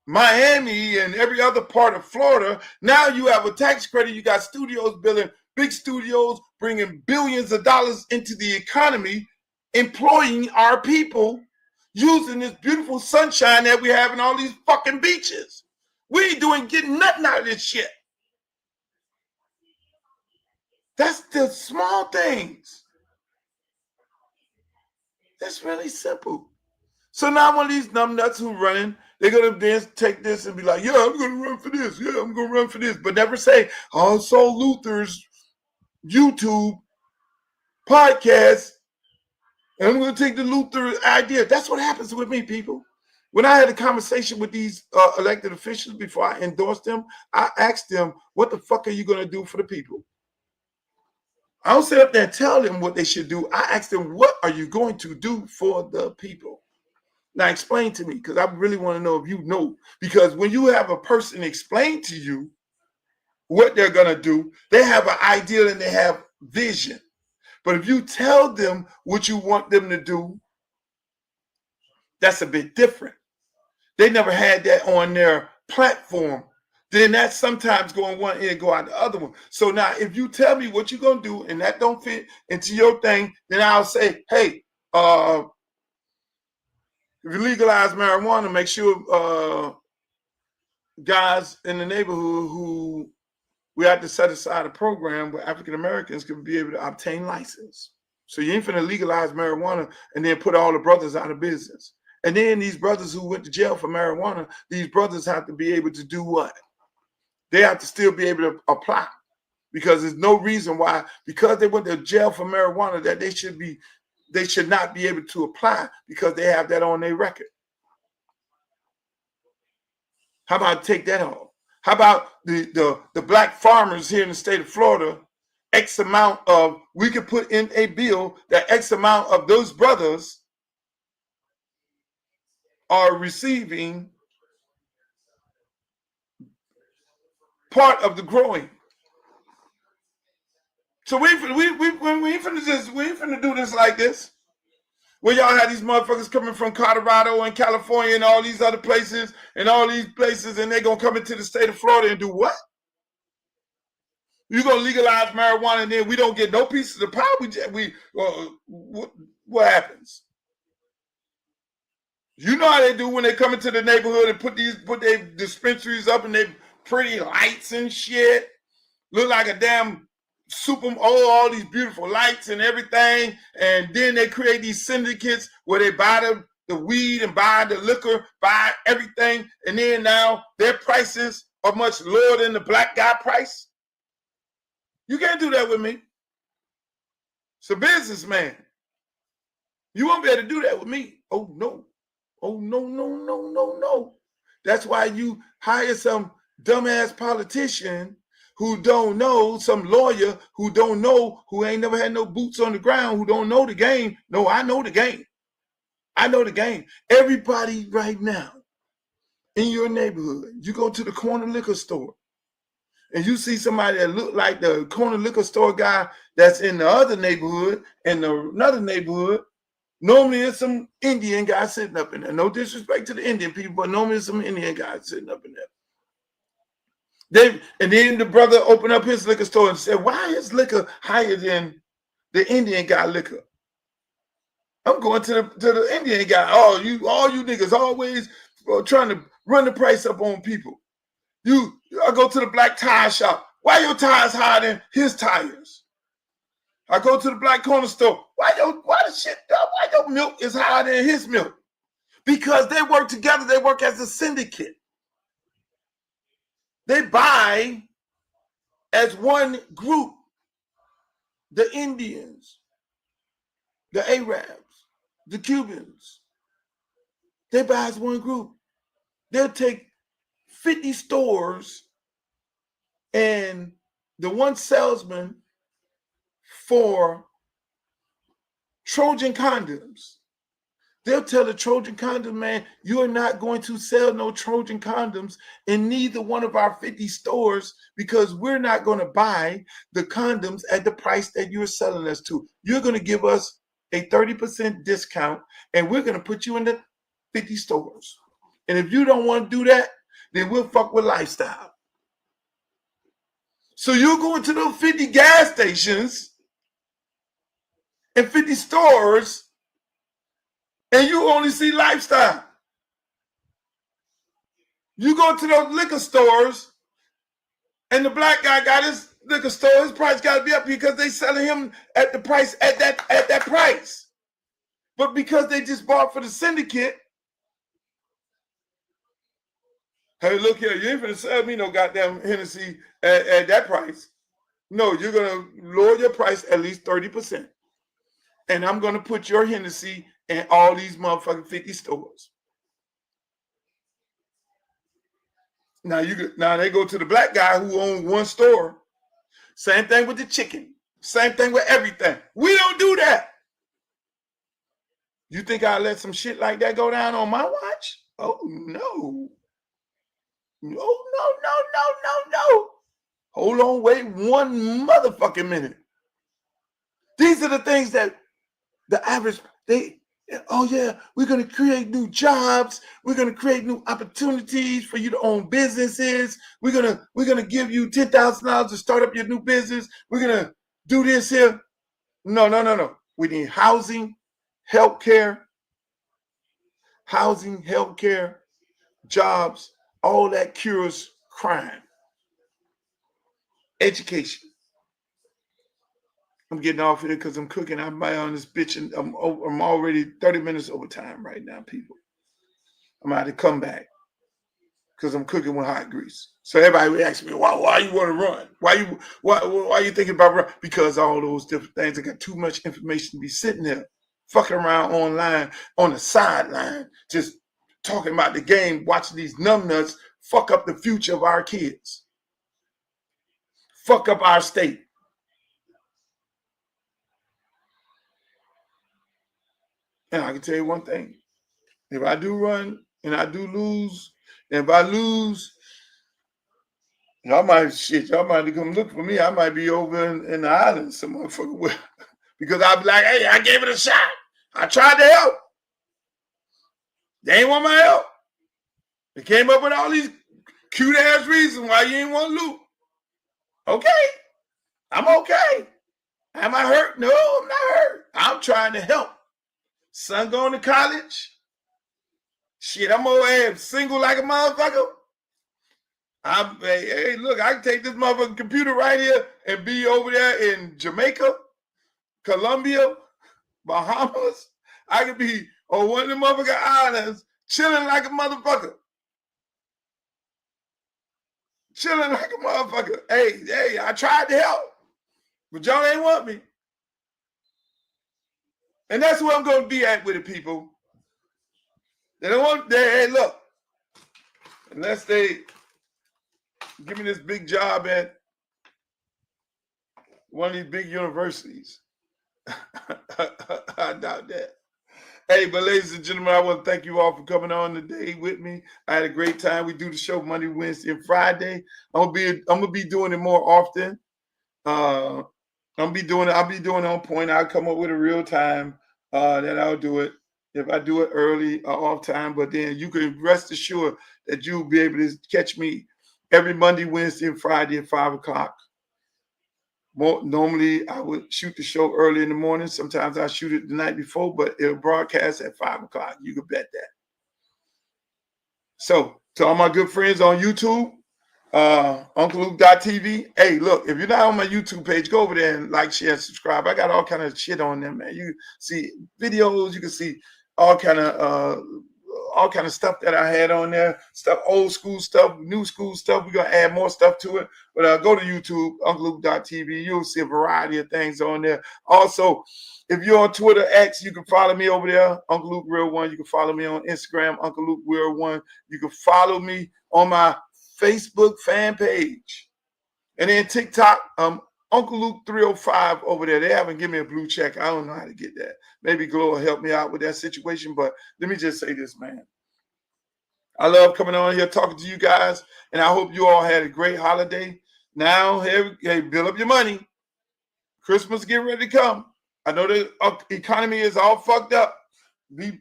Miami and every other part of Florida, now you have a tax credit. You got studios building big studios, bringing billions of dollars into the economy, employing our people, using this beautiful sunshine that we have in all these fucking beaches. We ain't getting nothing out of this shit. That's the small things. That's really simple. So now one of these numbnuts who running, they're going to then take this and be like, yeah, I'm going to run for this. Yeah, I'm going to run for this. But never say, oh, so Luther's YouTube podcast, and I'm going to take the Luther idea. That's what happens with me, people. When I had a conversation with these elected officials before I endorsed them, I asked them, what the fuck are you going to do for the people? I don't sit up there and tell them what they should do. I asked them, what are you going to do for the people? Now explain to me, because I really want to know if you know. Because when you have a person explain to you what they're going to do, they have an idea and they have vision. But if you tell them what you want them to do, that's a bit different. They never had that on their platform. Then that sometimes go in one ear and go out the other one. So now if you tell me what you're going to do and that don't fit into your thing, then I'll say, hey, if you legalize marijuana, make sure guys in the neighborhood who we have to set aside a program where African Americans can be able to obtain license. So you ain't finna legalize marijuana and then put all the brothers out of business. And then these brothers who went to jail for marijuana, these brothers have to be able to do what? They have to still be able to apply, because there's no reason why, because they went to jail for marijuana, that they should not be able to apply because they have that on their record. How about take that off? How about the black farmers here in the state of Florida, X amount of, we could put in a bill that X amount of those brothers are receiving part of the growing. So we ain't finna do this like this. Where y'all had these motherfuckers coming from Colorado and California and all these other places and all these places, and they're going to come into the state of Florida and do what? You're going to legalize marijuana and then we don't get no piece of the pie? What happens? You know how they do when they come into the neighborhood and put their dispensaries up and they pretty lights and shit. Look like a damn all these beautiful lights and everything. And then they create these syndicates where they buy the weed and buy the liquor, buy everything. And then now their prices are much lower than the black guy price. You can't do that with me. It's a businessman. You won't be able to do that with me. Oh, no. Oh, no, no, no, no, no. That's why you hire some dumbass politician who don't know, some lawyer who don't know, who ain't never had no boots on the ground, who don't know the game. No, I know the game. I know the game. Everybody right now in your neighborhood, you go to the corner liquor store and you see somebody that look like the corner liquor store guy that's in the other neighborhood and another neighborhood. Normally it's some Indian guy sitting up in there. No disrespect to the Indian people, but normally it's some Indian guy sitting up in there. And then the brother opened up his liquor store and said, why is liquor higher than the Indian guy liquor? I'm going to the Indian guy. All you niggas always trying to run the price up on people. I go to the black tire shop. Why your tires higher than his tires? I go to the black corner store. Why your milk is higher than his milk? Because they work together. They work as a syndicate. They buy as one group. The Indians, the Arabs, the Cubans. They buy as one group. They'll take 50 stores and the one salesman for Trojan condoms. They'll tell the Trojan condom man, you are not going to sell no Trojan condoms in neither one of our 50 stores because we're not going to buy the condoms at the price that you're selling us to. You're going to give us a 30% discount and we're going to put you in the 50 stores. And if you don't want to do that, then we'll fuck with lifestyle. So you're going to those 50 gas stations and 50 stores and you only see lifestyle. You go to those liquor stores and the black guy got his liquor store, his price got to be up because they selling him at the price at that price. But because they just bought for the syndicate, hey, look here, you ain't finna sell me no goddamn Hennessy at that price. No, you're gonna lower your price at least 30%. And I'm gonna put your Hennessy in all these motherfucking 50 stores. Now they go to the black guy who owns one store. Same thing with the chicken. Same thing with everything. We don't do that. You think I'll let some shit like that go down on my watch? Oh no. No. Hold on, wait one motherfucking minute. These are the things that the average, we're going to create new jobs. We're going to create new opportunities for you to own businesses. We're going to give you $10,000 to start up your new business. We're going to do this here. No. We need housing, healthcare, jobs. All that cures crime. Education. I'm getting off here because I'm cooking. I'm on this bitch and I'm already 30 minutes over time right now, people. I'm about to come back because I'm cooking with hot grease. So everybody would ask me, why you want to run? Why you thinking about run? Because all those different things. I got too much information to be sitting there, fucking around online on the sideline, just talking about the game, watching these numbnuts fuck up the future of our kids. Fuck up our state. And I can tell you one thing. If I do run and I do lose, and if I lose, y'all might come look for me. I might be over in the islands some motherfucker with, because I'll be like, hey, I gave it a shot. I tried to help. They ain't want my help. They came up with all these cute ass reasons why you ain't want to loot. Okay. I'm okay. Am I hurt? No, I'm not hurt. I'm trying to help. Son going to college. Shit, I'm over here single like a motherfucker. Hey, look, I can take this motherfucking computer right here and be over there in Jamaica, Colombia, Bahamas. I could be on one of the motherfucking islands chilling like a motherfucker. Chilling like a motherfucker. Hey, I tried to help, but y'all ain't want me. And that's where I'm going to be at with the people. They don't want, hey, look, unless they give me this big job at one of these big universities. I doubt that. Hey, but ladies and gentlemen, I want to thank you all for coming on today with me. I had a great time. We do the show Monday, Wednesday, and Friday. I'm gonna be doing it more often. I'll be doing it on point. I'll come up with a real time that I'll do it. If I do it early or off time, but then you can rest assured that you'll be able to catch me every Monday, Wednesday, and Friday at 5 o'clock. Normally, I would shoot the show early in the morning. Sometimes I shoot it the night before, but it'll broadcast at 5 o'clock. You can bet that. So, to all my good friends on YouTube, UncleLuke.tv. Hey, look, if you're not on my YouTube page, go over there and like, share, subscribe. I got all kind of shit on there, man. You see videos, you can see all kind of stuff that I had on there, stuff, old school stuff, new school stuff. We're gonna add more stuff to it. But go to YouTube, UncleLuke.tv. You'll see a variety of things on there. Also, if you're on Twitter, X, you can follow me over there, Uncle Luke Real One. You can follow me on Instagram, Uncle Luke Real One. You can follow me on my Facebook fan page. And then TikTok, Uncle Luke 305 over there. They haven't given me a blue check. I don't know how to get that. Maybe Glow will help me out with that situation. But let me just say this, man. I love coming on here talking to you guys. And I hope you all had a great holiday. Now, hey, build up your money. Christmas getting ready to come. I know the economy is all fucked up. Be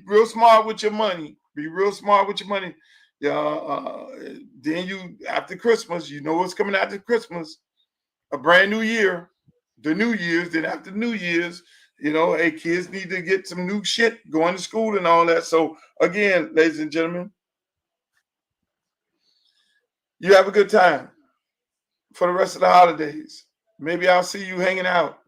real smart with your money. Be real smart with your money. Then you, after Christmas, you know what's coming after Christmas. A brand new year, the New Year's, then after New Year's, hey, kids need to get some new shit going to school and all that. So again, ladies and gentlemen, you have a good time for the rest of the holidays. Maybe I'll see you hanging out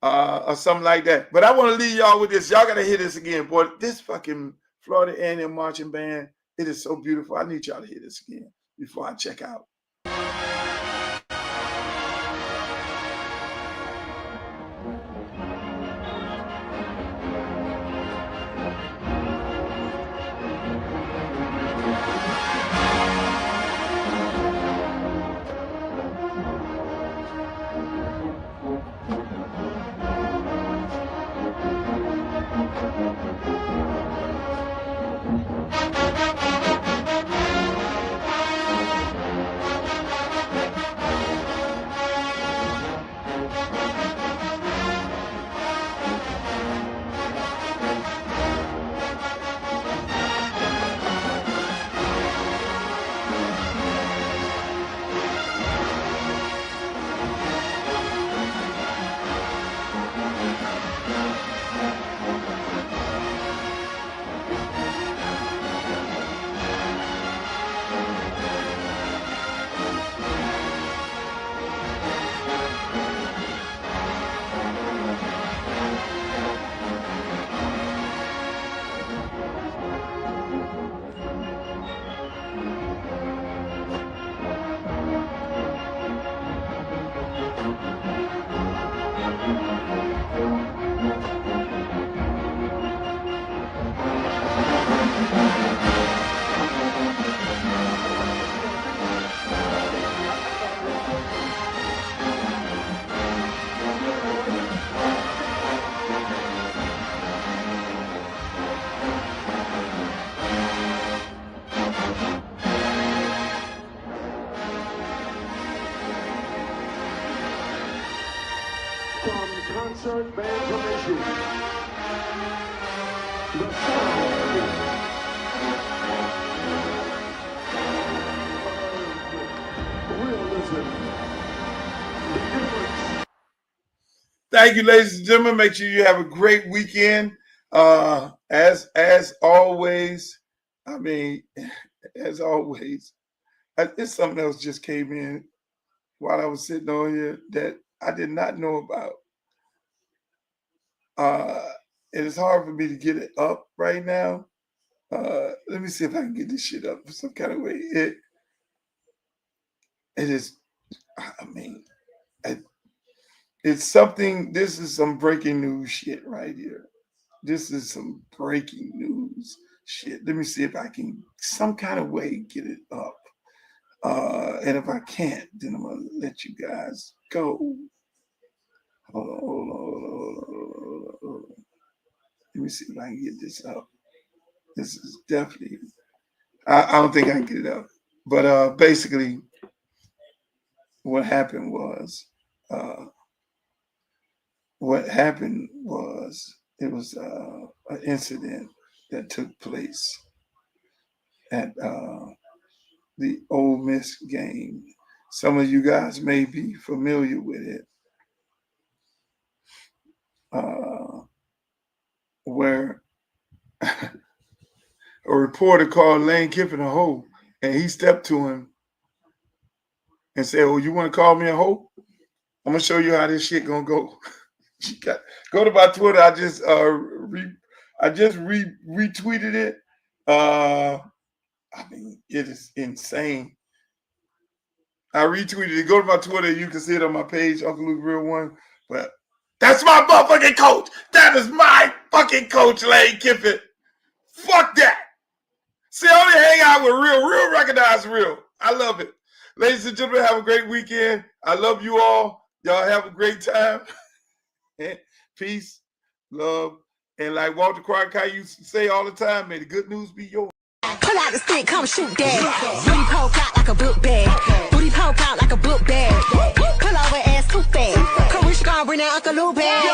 or something like that. But I want to leave y'all with this. Y'all got to hear this again, boy. This fucking Florida A&M marching band, it is so beautiful. I need y'all to hear this again before I check out. Concert band permission. Thank you, ladies and gentlemen. Make sure you have a great weekend. As always, it's something else just came in while I was sitting on here that I did not know about. It is hard for me to get it up right now. Let me see if I can get this shit up some kind of way. It is, it's something. This is some breaking news shit right here. This is some breaking news shit. Let me see if I can some kind of way get it up. And if I can't, then I'm gonna let you guys go. Hold on. Let me see if I can get this up. This is definitely, I don't think I can get it up. But basically, what happened was, it was an incident that took place at the Ole Miss game. Some of you guys may be familiar with it, where a reporter called Lane Kiffin a hoe, and he stepped to him and said, "Oh, you want to call me a hoe? I'm gonna show you how this shit gonna go." Go to my Twitter. I just retweeted it. It is insane. I retweeted it. Go to my Twitter. You can see it on my page, Uncle Luke Real One. But that's my motherfucking coach. That is my fucking coach, Lane Kiffin. Fuck that. See, I only hang out with real recognize real. I love it. Ladies and gentlemen, have a great weekend. I love you all. Y'all have a great time. Peace, love, and like Walter Cronkite used to say all the time, may the good news be yours. Pull out the stick, come shoot that. Booty poke out like a book bag. Booty poke out like a book bag. Pull over ass too fast. Carisha gonna bring that Uncle Lou back.